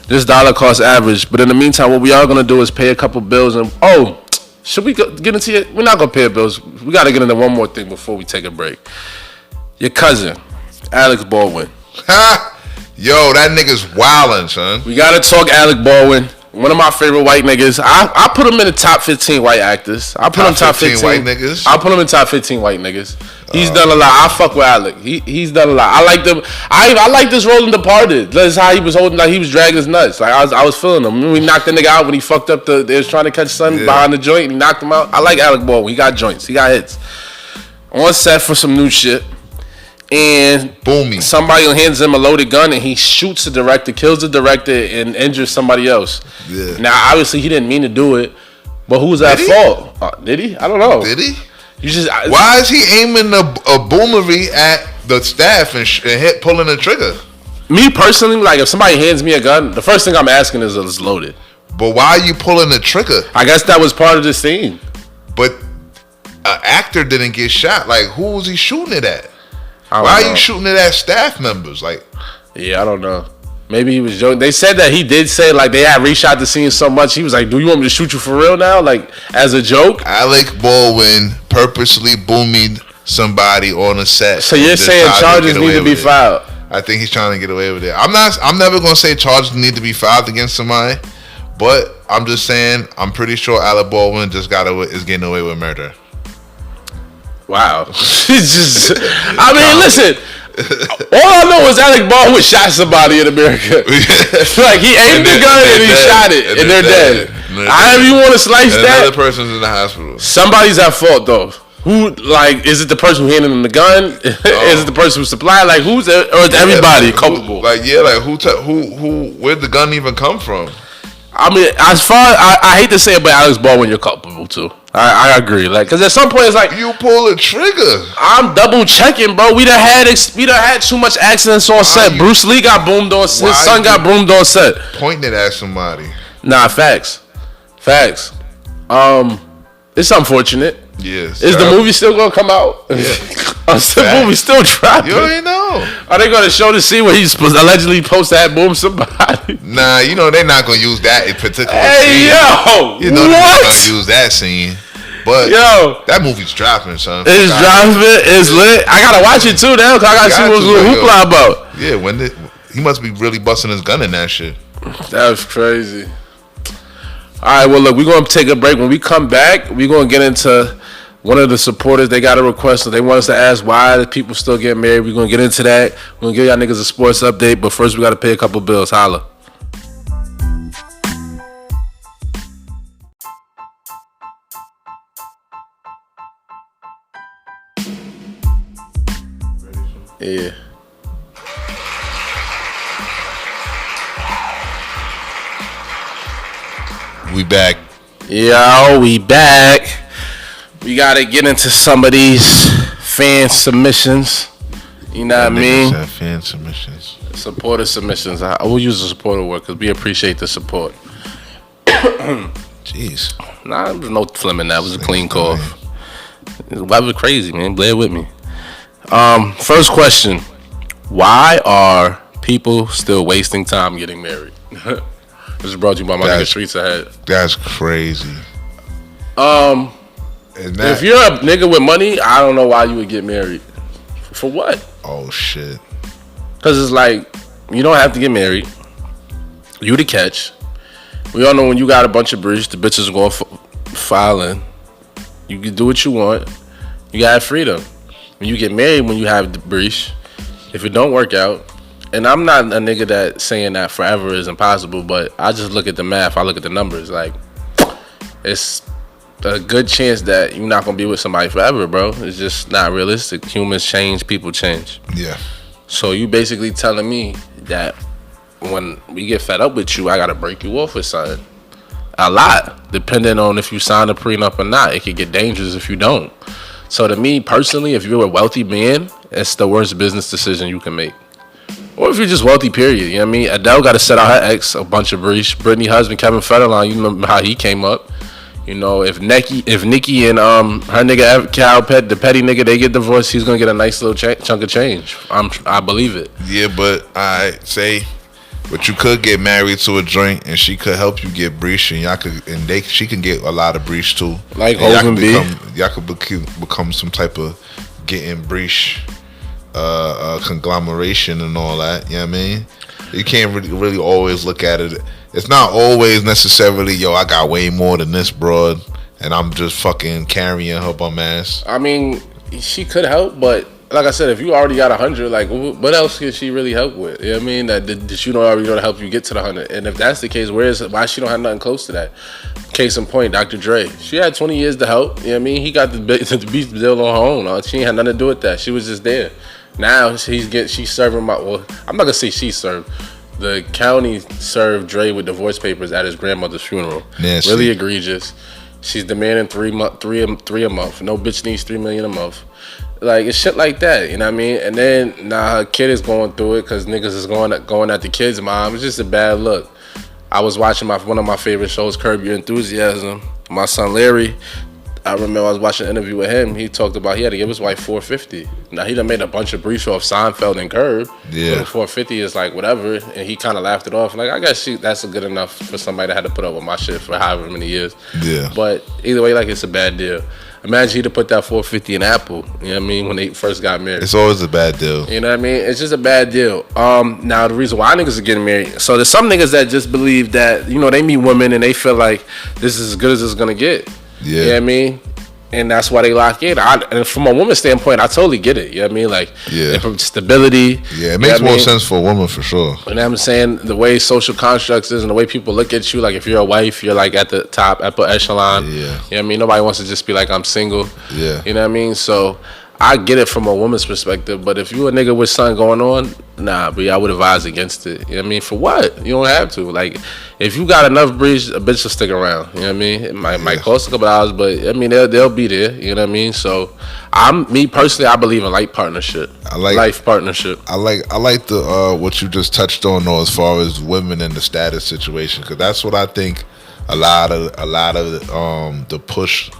this dollar cost average. But in the meantime, what we are going to do is pay a couple bills. And should we get into it? We're not going to pay bills. We got to get into one more thing before we take a break. Your cousin, Alec Baldwin. Yo, that nigga's wildin', son. We got to talk Alec Baldwin. One of my favorite white niggas. I put him in the top 15 white actors. I put him top 15 white niggas. I put him in top 15 white niggas. He's done a lot. I fuck with Alec. He's done a lot. I like them. I like this role in Departed. That's how he was holding, like he was dragging his nuts. Like I was feeling him. We knocked the nigga out when he fucked up they was trying to catch something behind the joint and he knocked him out. I like Alec Baldwin. He got joints. He got hits. On set for some new shit. And Boomy. Somebody hands him a loaded gun and he shoots the director, kills the director, and injures somebody else. Yeah. Now, obviously, he didn't mean to do it, but who's at fault? Did he? I don't know. Did he? Why is he aiming a boomery at the staff and pulling the trigger? Me personally, like if somebody hands me a gun, the first thing I'm asking is loaded. But why are you pulling the trigger? I guess that was part of the scene. But an actor didn't get shot. Like, who was he shooting it at? Why are you shooting it at staff members? Like, yeah, I don't know. Maybe he was joking. They said that he did say, like, they had reshot the scene so much. He was like, do you want me to shoot you for real now? Like, as a joke? Alec Baldwin purposely boomed somebody on a set. So you're saying charges need to be filed? I think he's trying to get away with it. I'm never going to say charges need to be filed against somebody. But I'm just saying, I'm pretty sure Alec Baldwin is getting away with murder. Wow. Listen, all I know is Alec Baldwin shot somebody in America. Like, he aimed the gun and he shot it, and they're dead. However you want to slice that. Another person's in the hospital. Somebody's at fault, though. Who, like, is it the person who handed him the gun? Is it the person who supplied? Like, or is everybody culpable? Like, yeah, like, where'd the gun even come from? I mean, as far I hate to say it, but Alex Baldwin, you're culpable too. I agree. Like, because at some point it's like you pull a trigger. I'm double checking, bro. We done had too much accidents on set. Bruce Lee got boomed on set. His son got boomed on set. Pointing it at somebody. Nah, facts. It's unfortunate. Yes. Is the movie still gonna come out? Yeah. The movie still dropping? You already know. Are they gonna show the scene where he's allegedly supposed to have boomed somebody? Nah, you know they're not gonna use that in particular scene. Hey, yo! You know they're not gonna use that scene. But that movie's dropping, son. It's dropping. It's lit. I gotta watch it too now, cause I gotta see what's hoopla about. Yeah, he must be really busting his gun in that shit. That's crazy. All right, well, look, we're going to take a break. When we come back, we're going to get into one of the supporters. They got a request, so they want us to ask why the people still get married. We're going to get into that. We're going to give y'all niggas a sports update, but first we got to pay a couple bills. Holla. Yeah. We back. Yo, we back. We gotta get into some of these fan submissions. You know what I mean? Fan submissions. Supporter submissions. I will use the supporter word because we appreciate the support. Jeez. Nah, there was no flimming. That was a clean cough. That was crazy, man. Play it with me. First question. Why are people still wasting time getting married? This is brought to you by my nigga Streets Ahead. That's crazy. If you're a nigga with money, I don't know why you would get married. For what? Oh, shit. Because it's like, you don't have to get married. You the catch. We all know when you got a bunch of breach, the bitches are going filing. You can do what you want. You got freedom. When you get married, when you have the breach, if it don't work out, and I'm not a nigga that saying that forever is impossible, but I just look at the math. I look at the numbers. Like, it's a good chance that you're not gonna be with somebody forever, bro. It's just not realistic. Humans change, people change. Yeah. So you basically telling me that when we get fed up with you, I gotta break you off with something. A lot, depending on if you sign a prenup or not. It could get dangerous if you don't. So to me personally, if you're a wealthy man, it's the worst business decision you can make. Or if you're just wealthy, period. You know what I mean? Adele got to set out her ex a bunch of breach. Brittany husband, Kevin Federline, you know how he came up. You know, if Nikki and her nigga Cal Pet, the petty nigga, they get divorced, he's gonna get a nice little chunk of change. I believe it. Yeah, but I say, but you could get married to a joint, and she could help you get breach, and she can get a lot of breach too. Like Hov and B. Y'all could become some type of getting breach. Conglomeration and all that, you know what I mean? You can't really always look at it. It's not always necessarily, yo, I got way more than this broad and I'm just fucking carrying her bum ass. I mean, she could help, but like I said, if you already got 100, like what else could she really help with? You know what I mean? That she don't already know to help you get to the 100. And if that's the case, why she don't have nothing close to that? Case in point, Dr. Dre. She had 20 years to help. You know what I mean? He got the beast deal on her own. She ain't had nothing to do with that. She was just there. Now she's serving I'm not gonna say she served. The county served Dre with divorce papers at his grandmother's funeral. Nasty. Really egregious. She's demanding $3 a month. No bitch needs $3 million a month. Like, it's shit like that, you know what I mean? And then now her kid is going through it because niggas is going at the kid's mom. It's just a bad look. I was watching one of my favorite shows, Curb Your Enthusiasm. My son Larry, I remember I was watching an interview with him. He talked about he had to give his wife $450. Now he done made a bunch of briefs off Seinfeld and Curb. Yeah, $450 is like whatever, and he kind of laughed it off. Like I guess that's good enough for somebody that had to put up with my shit for however many years. Yeah, but either way, like it's a bad deal. Imagine he'd have put that $450 in Apple. You know what I mean? When they first got married, it's always a bad deal. You know what I mean? It's just a bad deal. Now the reason why niggas are getting married. So there's some niggas that just believe that they meet women and they feel like this is as good as it's gonna get. Yeah, you know what I mean? And that's why they lock in. And from a woman's standpoint, I totally get it. You know what I mean? Like, from stability. Yeah, it makes more sense for a woman for sure. You know what I'm saying? The way social constructs is and the way people look at you, like if you're a wife, you're like at the top, upper echelon. Yeah. You know what I mean? Nobody wants to just be like, I'm single. Yeah. You know what I mean? So I get it from a woman's perspective, but if you a nigga with something going on, nah, but I would advise against it. You know what I mean? For what? You don't have to. Like, if you got enough breeze, a bitch will stick around. You know what I mean? It might cost a couple hours, but I mean they'll be there. You know what I mean? So me personally, I believe in life partnership. Life partnership. I like the what you just touched on though, as far as women in the status situation, because that's what I think a lot of the push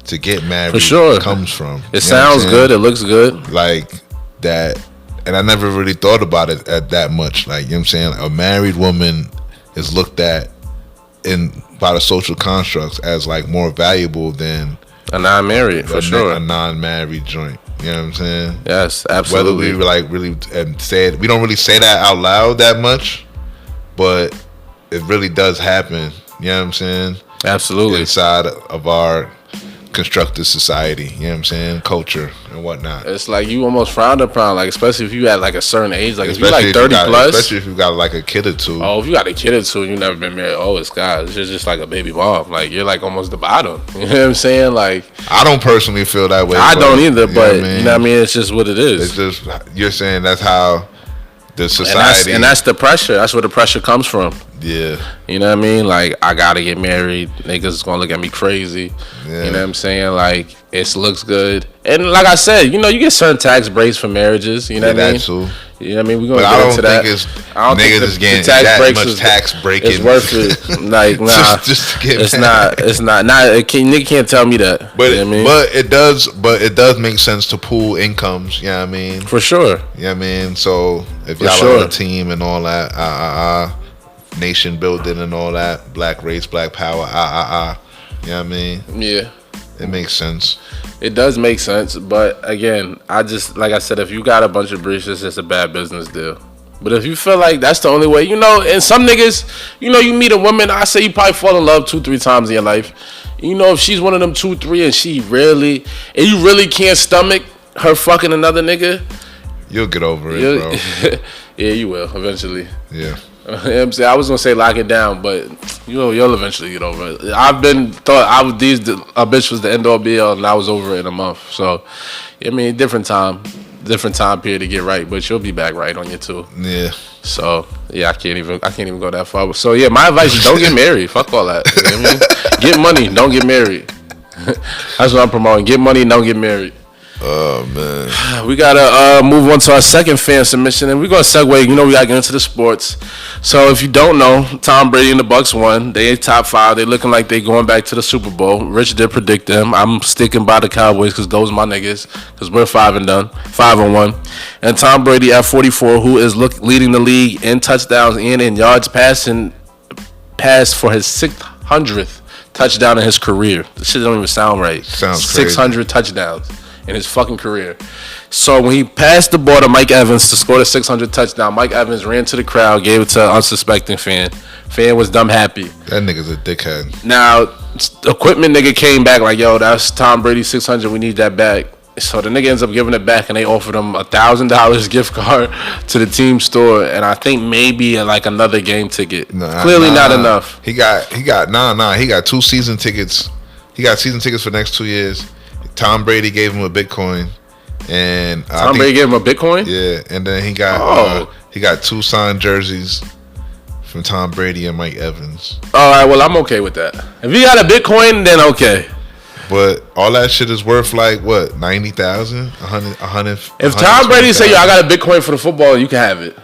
to get married for sure comes from. It sounds good. It looks good. Like that. And I never really thought about it at that much. Like, you know what I'm saying? A married woman is looked at by the social constructs as like more valuable than a non-married, for sure. A non-married joint. You know what I'm saying? Yes, absolutely. Whether we like really and say it, we don't really say that out loud that much, but it really does happen. You know what I'm saying? Absolutely. Inside of our constructed society, you know what I'm saying, culture and whatnot. It's like you almost frowned upon, like especially if you at like a certain age, like especially if you're like 30 plus, especially if you got like a kid or two. Oh, if you got a kid or two, you never been married. Oh, it's God, it's just like a baby mom. Like you're like almost the bottom. You know what I'm saying? Like I don't personally feel that way. I don't either, but you know what I mean. It's just what it is. It's just you're saying that's how the society, and that's the pressure. That's where the pressure comes from. Yeah. You know what I mean? Like, I gotta get married. Niggas gonna look at me crazy. Yeah. You know what I'm saying? Like, it looks good. And like I said, you get certain tax breaks for marriages. You know what I mean? Too. You know what I mean? We're gonna get into that. I don't think niggas is getting that much tax breaking. It's worth it. Like, nah. just to get it's married. It's not. Nigga can't tell me that. But, you know what I mean? But it does make sense to pool incomes. You know what I mean? For sure. You know what I mean? So, if y'all on a team and all that, nation building and all that, black race, black power, you know what I mean? Yeah. It makes sense. It does make sense, but again, like I said, if you got a bunch of breaches, it's a bad business deal. But if you feel like that's the only way, and some niggas, you meet a woman, I say you probably fall in love 2-3 times in your life. If she's one of them 2-3 and you really can't stomach her fucking another nigga, you'll get over it, bro. Yeah, you will eventually. Yeah. You know what I'm saying? I was gonna say lock it down, but you'll eventually get over it. A bitch was the end all be all, and I was over it in a month. So, I mean, different time period to get right, but you'll be back right on you too. Yeah. So yeah, I can't even go that far. So yeah, my advice is don't get married. Fuck all that. You know what I mean? Get money, don't get married. That's what I'm promoting. Get money, don't get married. Oh man, we gotta move on to our second fan submission, and we're gonna segue. We gotta get into the sports. So if you don't know, Tom Brady and the Bucks won. They top 5. They looking like they going back to the Super Bowl. Rich did predict them. I'm sticking by the Cowboys because those are my niggas. Because we're 5-1. And Tom Brady at 44, who is leading the league in touchdowns and in yards passed for his 600th touchdown in his career. This shit don't even sound right. Sounds 600 crazy. touchdowns in his fucking career. So when he passed the ball to Mike Evans to score the 600 touchdown, Mike Evans ran to the crowd, gave it to an unsuspecting fan. Fan was dumb happy. That nigga's a dickhead. Now, equipment nigga came back like, yo, that's Tom Brady 600. We need that back. So the nigga ends up giving it back, and they offered him $1,000 gift card to the team store, and I think maybe like another game ticket. Clearly not enough. He got 2 season tickets. He got season tickets for the next 2 years. Tom Brady gave him a Bitcoin, and Tom Brady gave him a Bitcoin. Yeah, and then he got 2 signed jerseys from Tom Brady and Mike Evans. All right, well I'm okay with that. If you got a Bitcoin, then okay. But all that shit is worth like what, 90,000, 100. If Tom Brady say, "Yo, I got a Bitcoin for the football," you can have it.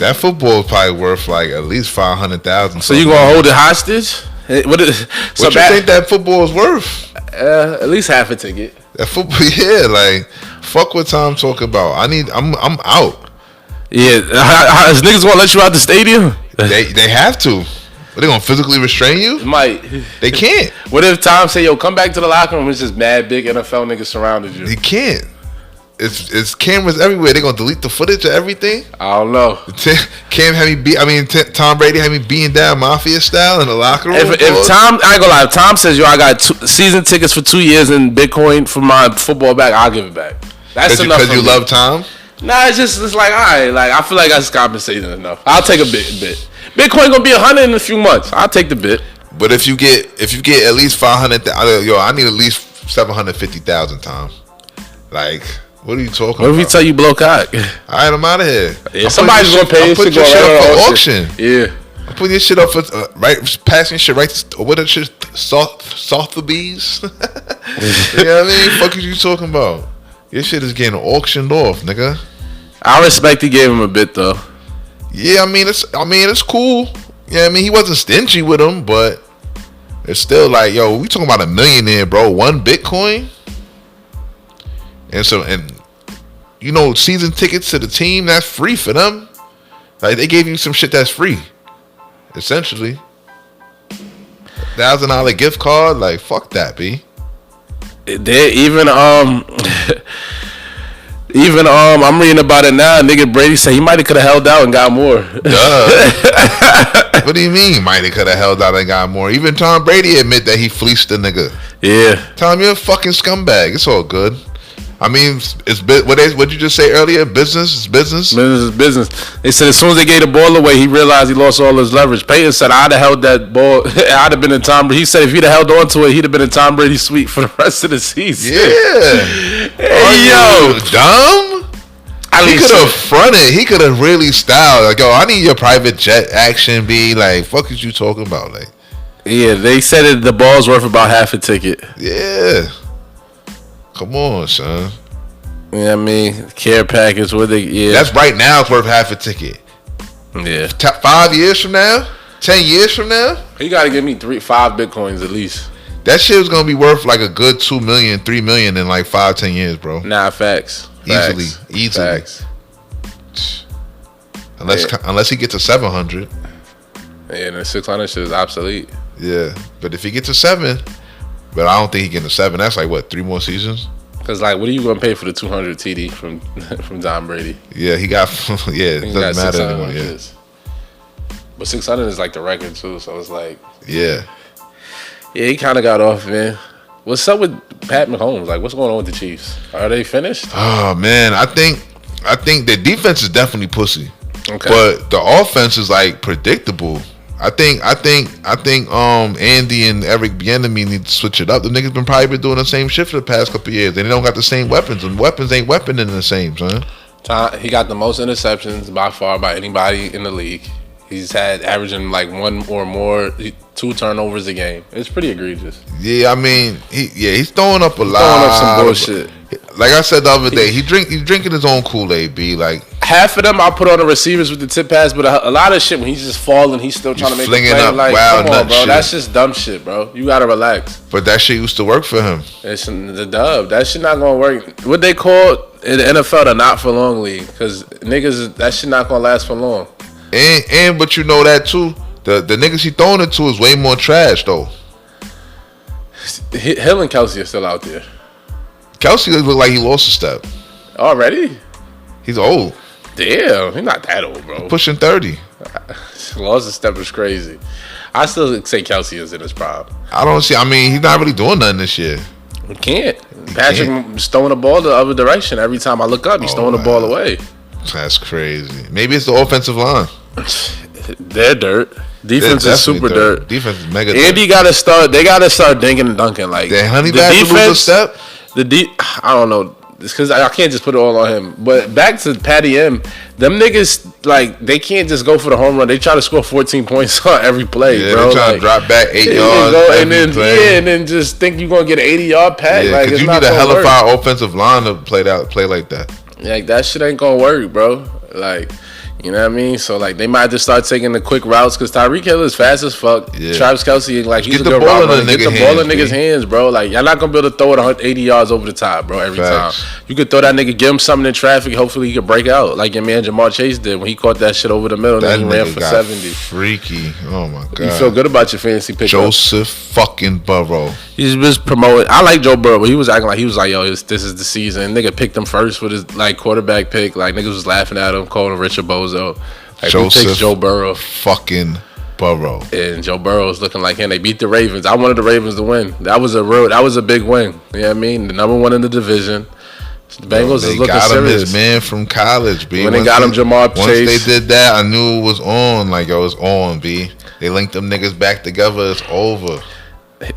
That football is probably worth like at least $500,000. So you gonna hold it hostage? What you think that football is worth? At least half a ticket. That football, yeah. Like, fuck what Tom talking about. I'm out. Yeah, is niggas gonna let you out the stadium? They have to. Are they gonna physically restrain you? Might. They can't. What if Tom say, "Yo, come back to the locker room"? It's just mad big NFL niggas surrounded you. He can't. It's cameras everywhere. They gonna delete the footage of everything. I don't know. Tom Brady had me beating down mafia style in the locker room. If Tom, I ain't gonna lie. If Tom says, "Yo, I got season tickets for 2 years in Bitcoin for my football back," I'll give it back. That's enough. Because you love Tom. Nah, it's like, all right. Like, I feel like that's compensating enough. I'll take a bit. Bitcoin gonna be 100 in a few months. I'll take the bit. But if you get at least 500, I need at least 750,000, Tom. Like. What are you talking about? What if he tell you blow cock? All right, I'm out of here. Yeah, somebody's gonna pay. I'm putting your shit up for auction. Yeah, I'm putting your shit up for passing shit right. What are shit? Sotheby's. You know what I mean? Fuck is you talking about? Your shit is getting auctioned off, nigga. I respect he gave him a bit though. Yeah, I mean it's cool. Yeah, I mean he wasn't stingy with him, but it's still like, yo, we talking about a millionaire, bro. 1 Bitcoin. And season tickets to the team, that's free for them. Like, they gave you some shit that's free, essentially. $1,000 gift card, like, fuck that, B. Even I'm reading about it now. Nigga Brady said he might have could have held out and got more. What do you mean? Might have could have held out and got more. Even Tom Brady admit that he fleeced the nigga. Yeah. Tom, you're a fucking scumbag. It's all good. I mean, what you just say earlier? Business is business. Business is business. They said as soon as they gave the ball away, he realized he lost all his leverage. Peyton said, "I'd have held that ball. I'd have been in Tom Brady." He said, "If he'd have held on to it, he'd have been in Tom Brady's suite for the rest of the season." Yeah. Hey, yo, dumb. He could have fronted. He could have really styled. Like, yo, I need your private jet action. Be like, fuck is you talking about? Like, yeah, they said that the ball's worth about half a ticket. Yeah. Come on, son. Yeah, I mean, care package, what they, yeah. That's right now, it's worth half a ticket. Yeah. 5 years from now? 10 years from now? You got to give me 5 Bitcoins at least. That shit was going to be worth like a good 2 million, 3 million in like 5-10 years, bro. Nah, facts. Easily. Facts. Unless he gets to 700. Yeah, the 600 shit is obsolete. Yeah, but if he gets to 7... But I don't think he getting to 7. That's like, what, 3 more seasons? Because, like, what are you going to pay for the 200 TD from Tom Brady? Yeah, he got, it doesn't matter anymore. Yeah. But 600 is like the record, too. So it's like. Yeah. Yeah, he kind of got off, man. What's up with Pat Mahomes? Like, what's going on with the Chiefs? Are they finished? Oh, man. I think the defense is definitely pussy. Okay. But the offense is, like, predictable. I think Andy and Eric Bieniemy need to switch it up. The niggas been doing the same shit for the past couple of years. They don't got the same weapons, and weapons ain't weaponing the same, son. He got the most interceptions by far by anybody in the league. He's had averaging like 1 or more, 2 turnovers a game. It's pretty egregious. Yeah, I mean, he's throwing up Throwing up some bullshit. Like I said the other day, he's drinking his own Kool-Aid, B. Like, half of them I'll put on the receivers with the tip pass, but a lot of shit when he's just falling, he's still trying to make a play. Like, come on, bro, that's just dumb shit, bro. You gotta relax. But that shit used to work for him. It's the dub. That shit not gonna work. What they call in the NFL the not for long league, because niggas, that shit not gonna last for long. But you know that too. The niggas he throwing it to is way more trash though. Hill and Kelsey are still out there. Kelsey look like he lost a step. Already? He's old. Damn, he's not that old, bro. Pushing 30. Lost a step is crazy. I still say Kelsey is in his prime. I don't see. I mean, he's not really doing nothing this year. He can't. Patrick's throwing the ball the other direction. Every time I look up, he's throwing the ball away. That's crazy. Maybe it's the offensive line. They're dirt. Defense is super dirt. Defense is mega Andy gotta start. They gotta start dinking and dunking. Like the Honey Badger lose a step. I don't know. It's because I can't just put it all on him. But back to Patty M, them niggas, like, they can't just go for the home run. They try to score 14 points on every play, bro. They try to drop back 8 yards and then just think you're going to get an 80-yard pack. Yeah, like, because you need a hella fire offensive line to play like that. Like, that shit ain't going to work, bro. Like, you know what I mean? So, like, they might just start taking the quick routes because Tyreek Hill is fast as fuck. Yeah. Travis Kelce, like, he's a good route runner. Get the ball in niggas' hands, bro. Like, y'all not going to be able to throw it 180 yards over the top, bro, every time. You could throw that nigga, give him something in traffic. Hopefully, he could break out like your man Jamar Chase did when he caught that shit over the middle and he ran for 70. Freaky. Oh, my God. You feel good about your fantasy pickup. Joseph fucking Burrow. He's just promoting. I like Joe Burrow, but he was acting like, yo, this is the season. Nigga picked him first with his, like, quarterback pick. Like, niggas was laughing at him, calling him Richard Bozo. Like, Joseph who takes Joe Burrow? Fucking Burrow. And Joe Burrow's looking like him. They beat the Ravens. I wanted the Ravens to win. That was a big win. You know what I mean? The number one in the division. The Bengals is looking serious. They got him his man from college, B. When they got him Jamar Chase. Once they did that, I knew it was on. Like, it was on, B. They linked them niggas back together. It's over.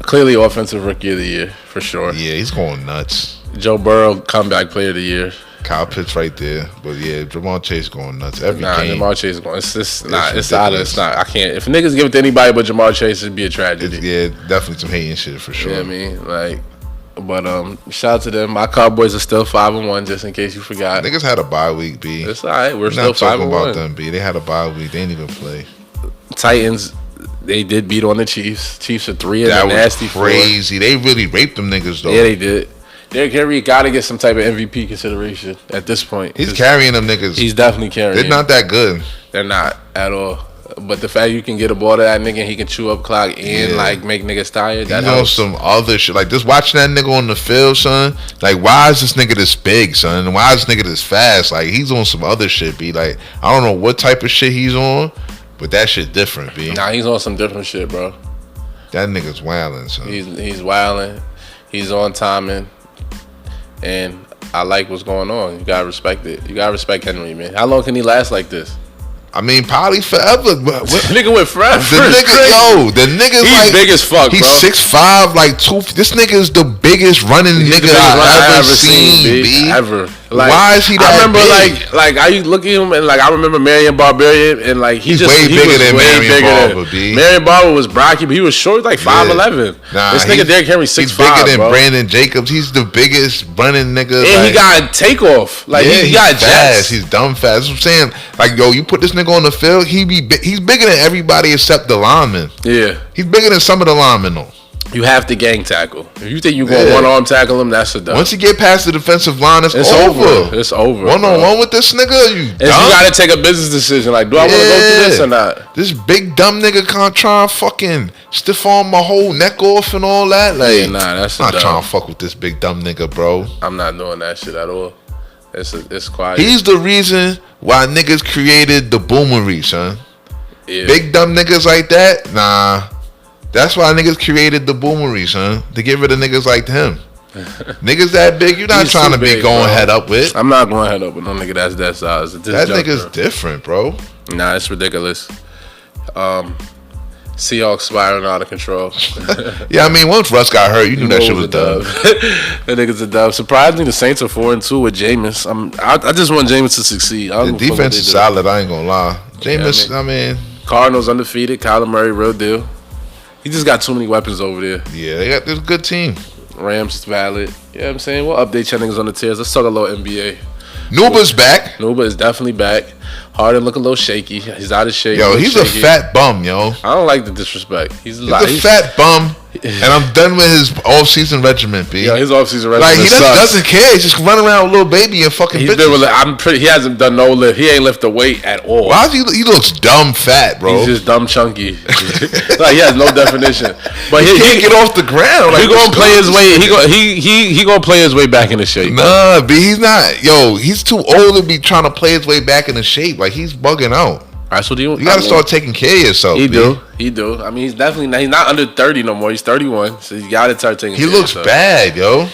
Clearly offensive rookie of the year, for sure. Yeah, he's going nuts. Joe Burrow, comeback player of the year. Kyle Pitts right there. But yeah, Jamar Chase going nuts every game. Jamar Chase going. It's not. I can't. If niggas give it to anybody but Jamar Chase, it'd be a tragedy. Yeah, definitely some hating shit for sure. You know what I mean? Like, but shout out to them. My Cowboys are still 5-1, just in case you forgot. Niggas had a bye week, B. It's all right. We're still 5-1. Talking about them, B. They had a bye week. They didn't even play. Titans, they did beat on the Chiefs. Chiefs are 3 and a nasty 4. Crazy. They really raped them niggas though. Yeah, they did. Derrick Henry got to get some type of MVP consideration at this point. He's carrying them niggas. He's definitely carrying. They're not that good. They're not at all. But the fact you can get a ball to that nigga and he can chew up clock and like make niggas tired. That helps. Some other shit. Like just watching that nigga on the field, son. Like why is this nigga this big, son? And why is this nigga this fast? Like he's on some other shit, B. Like I don't know what type of shit he's on, but that shit different, B. Nah, he's on some different shit, bro. That nigga's wilding, son. He's wilding. He's on timing. And I like what's going on. You gotta respect it. You gotta respect Henry, man. How long can he last like this? I mean, probably forever. Nigga went forever. The nigga's he's like big as fuck, he's bro. 6'5", like 2. This nigga is the biggest running nigga I've ever seen, B. Ever. Like, why is he that I remember big? like I look at him and like I remember Marion Barbarian and like he's way bigger than Marion Barber, B. Marion Barber was brocky, but he was short, like 5'11". Nah, this nigga Derrick Henry 6'5". He's bigger than bro. Brandon Jacobs. He's the biggest running nigga. And he got takeoff. Like he got fast. He's dumb fast. That's what I'm saying. Like yo, you put this nigga on the field, he's bigger than everybody except the linemen. Yeah, he's bigger than some of the linemen though. You have to gang tackle. If you think you're going to one-arm tackle him, that's a dub. Once you get past the defensive line, it's over. It's over. One-on-one with this nigga, you got to take a business decision. Like, do I want to go through this or not? This big dumb nigga can't try and fucking stiff arm my whole neck off and all that. Like, yeah, nah, that's I'm not trying to fuck with this big dumb nigga, bro. I'm not doing that shit at all. It's quiet. He's the reason why niggas created the boomery, son. Yeah. Big dumb niggas like that, nah. That's why niggas created the boomery, son. To get rid of niggas like him. Niggas that big, you're not trying to be going head up with. I'm not going head up with no nigga that's that size. That nigga's different, bro. Nah, it's ridiculous. Seahawks spiraling out of control. Yeah, I mean, once Russ got hurt, you knew that shit was done. That nigga's a dub. Surprisingly, the Saints are 4-2 with Jameis. I just want Jameis to succeed. The defense is solid, I ain't gonna lie. Jameis, yeah, I mean... Cardinals undefeated. Kyler Murray, real deal. He just got too many weapons over there. Yeah, they got this good team. Rams is valid. You know what I'm saying? We'll update your niggas on the tiers. Let's talk a little NBA. Nuba's back. Nuba is definitely back. Harden look a little shaky. He's out of shape. Yo, he's a fat bum, yo. I don't like the disrespect. He's a fat bum. And I'm done with his off-season regimen, B. Yeah, his off-season regimen like, he doesn't care. He's just running around with little baby and fucking bitches. He hasn't done no lift. He ain't lift a weight at all. Why he looks dumb fat, bro. He's just dumb chunky. Like, he has no definition. But he can't get off the ground. Like, he gonna play his way. He gonna play his way back into shape. Nah, B, he's not. Yo, he's too old to be trying to play his way back into shape. Like, he's bugging out. All right, so you gotta start taking care of yourself. He do. I mean, he's definitely not. He's not under 30 no more. He's 31, so you gotta start taking. He looks bad, yo.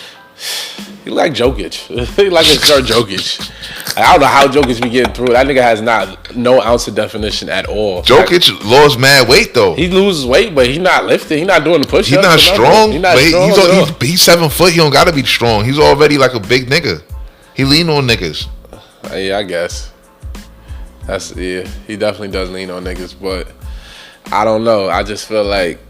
He like Jokic. He like a Sir Jokic. I don't know how Jokic be getting through. That nigga has no ounce of definition at all. Jokic lost mad weight though. He loses weight, but he's not lifting. He's not doing the push-ups. He's not strong. He's not strong. He's 7 foot. He don't gotta be strong. He's already like a big nigga. He lean on niggas. Yeah, I guess. He definitely does lean on niggas, but I don't know. I just feel like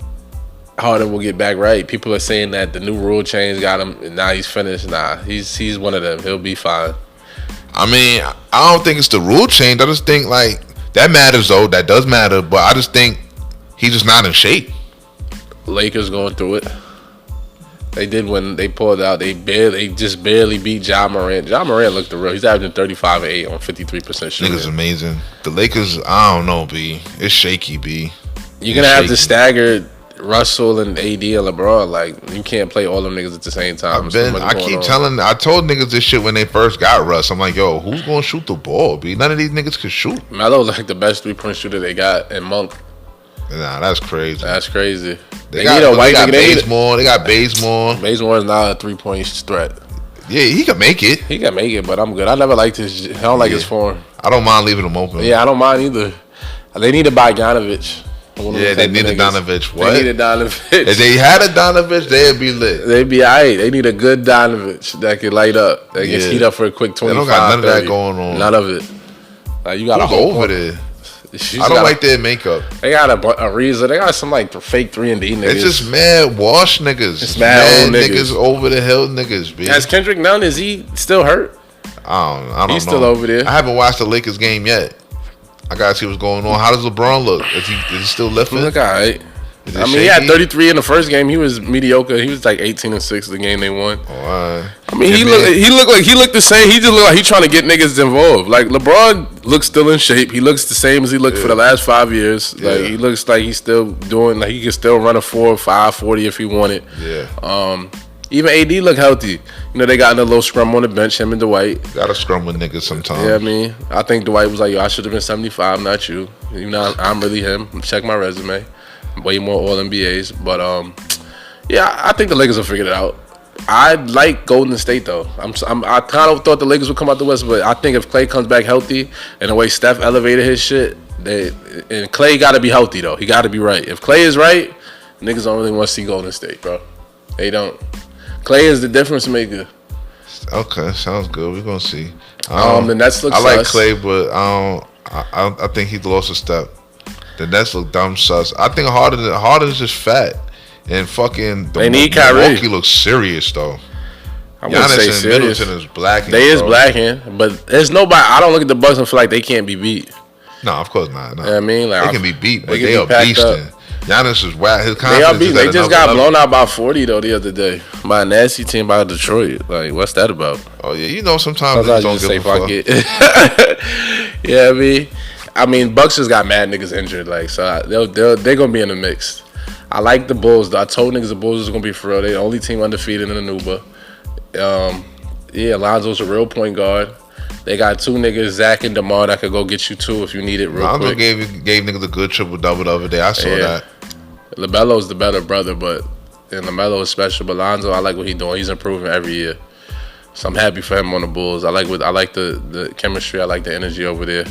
Harden will get back right. People are saying that the new rule change got him, and now he's finished. Nah, he's one of them. He'll be fine. I mean, I don't think it's the rule change. I just think like that matters though. That does matter, but I just think he's just not in shape. Lakers going through it. They did when they pulled out. They just barely beat Ja Morant. Ja Morant looked the real. He's averaging 35 and 8 on 53% shooting. Niggas amazing. The Lakers, I don't know, B. It's shaky, B. You're gonna have to stagger Russell and AD and LeBron. Like you can't play all them niggas at the same time. I told niggas this shit when they first got Russ. I'm like, yo, who's gonna shoot the ball, B? None of these niggas can shoot. Melo's like the best 3-point shooter they got, and Monk. Nah, that's crazy. That's crazy. They got Bazemore. They got Bazemore. Bazemore is not a 3-point threat. Yeah, he can make it. He can make it, but I'm good. I never liked his. I don't like his form. I don't mind leaving him open. Yeah, I don't mind either. They need to buy Ganovich. Yeah, they need a Donovich. What? They need a Donovich. If they had a Donovich, they'd be lit. They'd be alright. They need a good Donovich that can light up. That can heat up for a quick 25. They don't got none 30. Of that going on. None of it. Like you got to go over there. I don't like their makeup. They got a reason. They got some like fake 3-and-D niggas. It's just mad wash niggas. It's mad niggas over the hill niggas. B. Has Kendrick Nunn? Is he still hurt? I don't know. He's still over there. I haven't watched the Lakers game yet. I gotta see what's going on. How does LeBron look? Is he still lifting? He look alright. I mean, he had 33 in the first game. He was mediocre. He was like 18-6 the game they won. Oh, I mean, he looked the same. He just looked like he trying to get niggas involved. Like LeBron looks still in shape. He looks the same as he looked for the last 5 years. Like he looks like he's still doing. Like he can still run a 4.5 40 if he wanted. Yeah. Even AD look healthy. You know, they got in a little scrum on the bench, him and Dwight. Got to scrum with niggas sometimes. Yeah, I mean, I think Dwight was like, yo, I should have been 75, not you. You know, I'm really him. Check my resume. Way more All-NBAs. But, yeah, I think the Lakers will figure it out. I like Golden State, though. I kind of thought the Lakers would come out the West, but I think if Klay comes back healthy and the way Steph elevated his shit, and Klay got to be healthy, though. He got to be right. If Klay is right, niggas don't really want to see Golden State, bro. They don't. Klay is the difference maker. Okay, sounds good. We're gonna see. The Nets look sus. I like Klay, but I think he's lost a step. The Nets look dumb sus. I think Harden's just fat, and fucking they need Kyrie. Milwaukee looks serious though. I wouldn't say serious. Middleton is blacking. They is blacking, but there's nobody. I don't look at the Bucks and feel like they can't be beat. No, of course not. No. You know what I mean, like they can be beat, but they are beasting. Giannis is whack. His confidence they are beat. They just got level. blown out by 40 though the other day by a nasty team by Detroit. Like, what's that about? Oh yeah, you know sometimes they don't give a fuck. Yeah, I mean, Bucks just got mad niggas injured. Like, so they're gonna be in the mix. I like the Bulls though. I told niggas the Bulls was gonna be for real. They the only team undefeated in the Nuba. Yeah, Lonzo's a real point guard. They got two niggas, Zach and DeMar, that could go get you two if you need it real quick. Lonzo gave niggas a good triple-double the other day. I saw that. LaMelo's the better brother, and LaMelo is special. But Lonzo, I like what he's doing. He's improving every year. So I'm happy for him on the Bulls. I like the chemistry. I like the energy over there.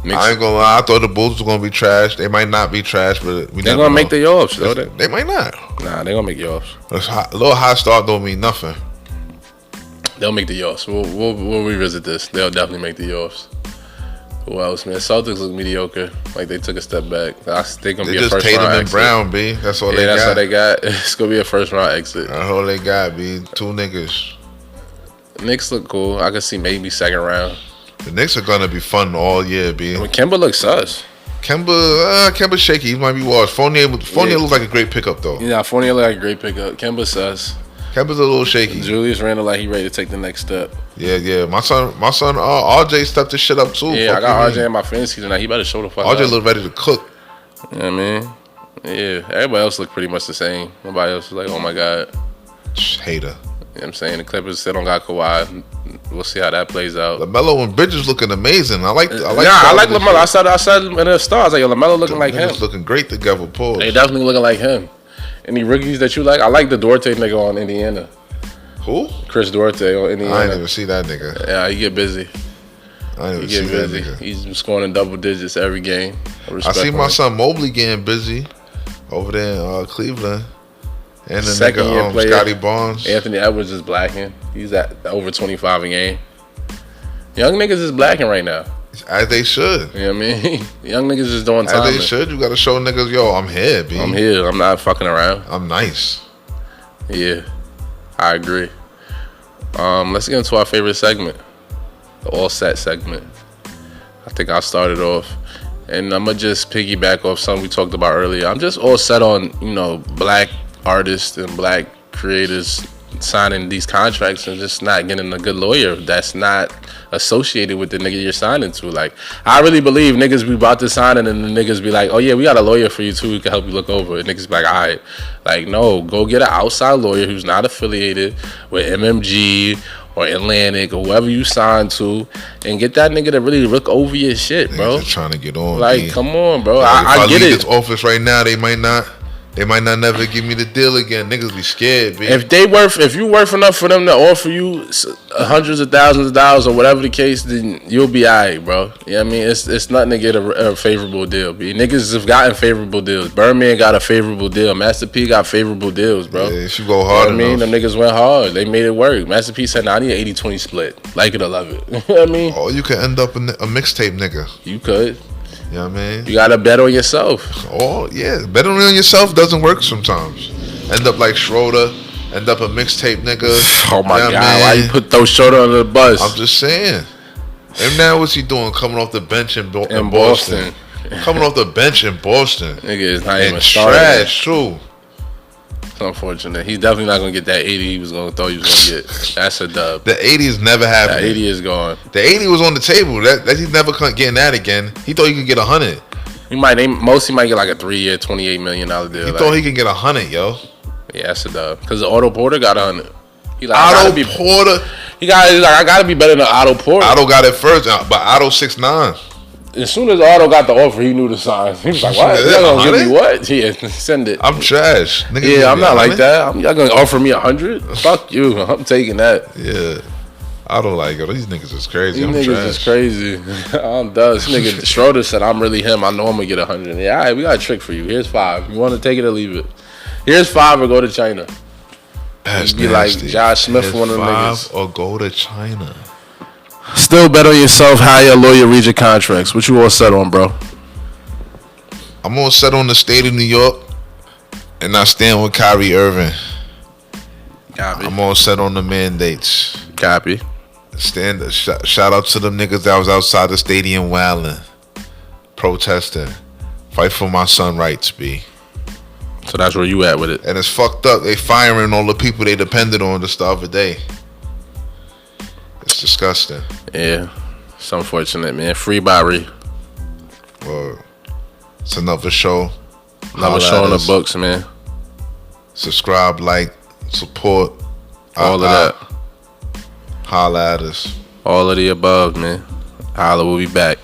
I ain't gonna lie. I thought the Bulls were gonna be trash. They might not be trash, but they're gonna make the offs. They might not. Nah, they're gonna make the offs. A little hot start don't mean nothing. They'll make the offs. We'll revisit this. They'll definitely make the offs. Who else, man? Celtics look mediocre. Like they took a step back. They're gonna be a first round exit. Tatum and Brown, B. That's all they got. That's all they got. It's gonna be a first round exit. That's all they got, B. Two niggas. The Knicks look cool. I could see maybe second round. The Knicks are gonna be fun all year, B. Kemba looks sus. Kemba's shaky. He might be washed. Fournier looks like a great pickup though. Yeah, Fournier look like a great pickup. Kemba's sus. Kemba's a little shaky. Julius Randle like he ready to take the next step. Yeah. My son, RJ stepped this shit up too. Yeah, I got RJ in my fantasy tonight. He better show the fuck RJ up. look ready to cook. You know what I mean? Yeah, everybody else look pretty much the same. Nobody else is like, oh my God. Hater. You know what I'm saying? The Clippers still don't got Kawhi. We'll see how that plays out. LaMelo and Bridges looking amazing. I like LaMelo. I said in the start, I was like, yo, LaMelo looking like him. Looking great together, Paul. They definitely looking like him. Any rookies that you like? I like the Duarte nigga on Indiana. Who? Chris Duarte on Indiana. I ain't even see that nigga. Yeah, he get busy. I ain't even see that nigga. He's scoring in double digits every game. I see my son Mobley getting busy over there in Cleveland. And the second nigga, player, Scotty Barnes. Anthony Edwards is blacking. He's at over 25 a game. Young niggas is blacking right now. As they should. You know what I mean? Young niggas is doing time. As they should. You got to show niggas, yo, I'm here, B. I'm here. I'm not fucking around. I'm nice. Yeah. I agree. Let's get into our favorite segment. the all set segment. I think I started off. And I'm going to just piggyback off something we talked about earlier. I'm just all set on, black artists and black creators signing these contracts and just not getting a good lawyer that's not associated with the nigga you're signing to. Like, I really believe niggas be about to sign and then the niggas be like, oh yeah, we got a lawyer for you too, we can help you look over it. Niggas be like, alright. Like, no, go get an outside lawyer who's not affiliated with MMG or Atlantic or whoever you signed to, and get that nigga to really look over your shit, bro. Just trying to get on. Like, man. come on, bro. Like, I get it. If I leave this office right now, they might not never give me the deal again. Niggas be scared, B. If you worth enough for them to offer you hundreds of thousands of dollars or whatever the case, then you'll be alright, bro. You know what I mean? It's nothing to get a favorable deal, B. Niggas have gotten favorable deals. Birdman got a favorable deal. Master P got favorable deals, bro. Yeah, if you go hard enough. You know what I mean? Them niggas went hard. They made it work. Master P said, nah, I need an 80-20 split. Like it or love it. You know what I mean? Oh, you could end up a mixtape nigga. You could. You know what I mean? You gotta bet on yourself. Oh, yeah. Betting on yourself doesn't work sometimes. End up like Schroeder. End up a mixtape nigga. Oh my God. Why you put those Schroeder under the bus? I'm just saying. And now what's he doing? Coming off the bench in Boston. Coming off the bench in Boston. Nigga is not even trash, too. It's unfortunate. He's definitely not gonna get that 80 he was gonna thought he was gonna get. That's a dub. The 80 is never happening. That 80 is gone. The 80 was on the table. That he's never getting that again. He thought he could get 100. He might get like a 3-year, $28 million deal. He thought he could get 100, yo. Yeah, that's a dub. Because Otto Porter got 100. He like, Porter. He's like, I gotta be better than Otto Porter. Otto got it first, but Otto 6'9". As soon as Otto got the offer, he knew the sign. He was like, what? Y'all gonna give me what? Yeah, send it. I'm trash. Niggas I'm not like that. Y'all gonna offer me 100? Fuck you. I'm taking that. Yeah. I don't like it. These niggas is crazy. These niggas is crazy. I'm done. This nigga Schroeder said, I'm really him. I know I'm gonna get 100. Yeah, all right, we got a trick for you. Here's 5. You want to take it or leave it? Here's 5 or go to China. That's be like Josh Smith, one of them niggas. Or go to China. Still bet on yourself. Hire a lawyer. Read your contracts. What you all set on, bro? I'm all set on the state of New York, and I stand with Kyrie Irving. Copy. I'm all set on the mandates. Copy. Shout out to them niggas that was outside the stadium wailing, protesting, fight for my son rights, B. So that's where you at with it. And it's fucked up. They firing all the people they depended on just the other day. It's disgusting. Yeah. It's unfortunate, man. Free Barry. Well, it's another show. Another show in the books, man. Subscribe, like, support. All of that. Holla at us. All of the above, man. Holla, we'll be back.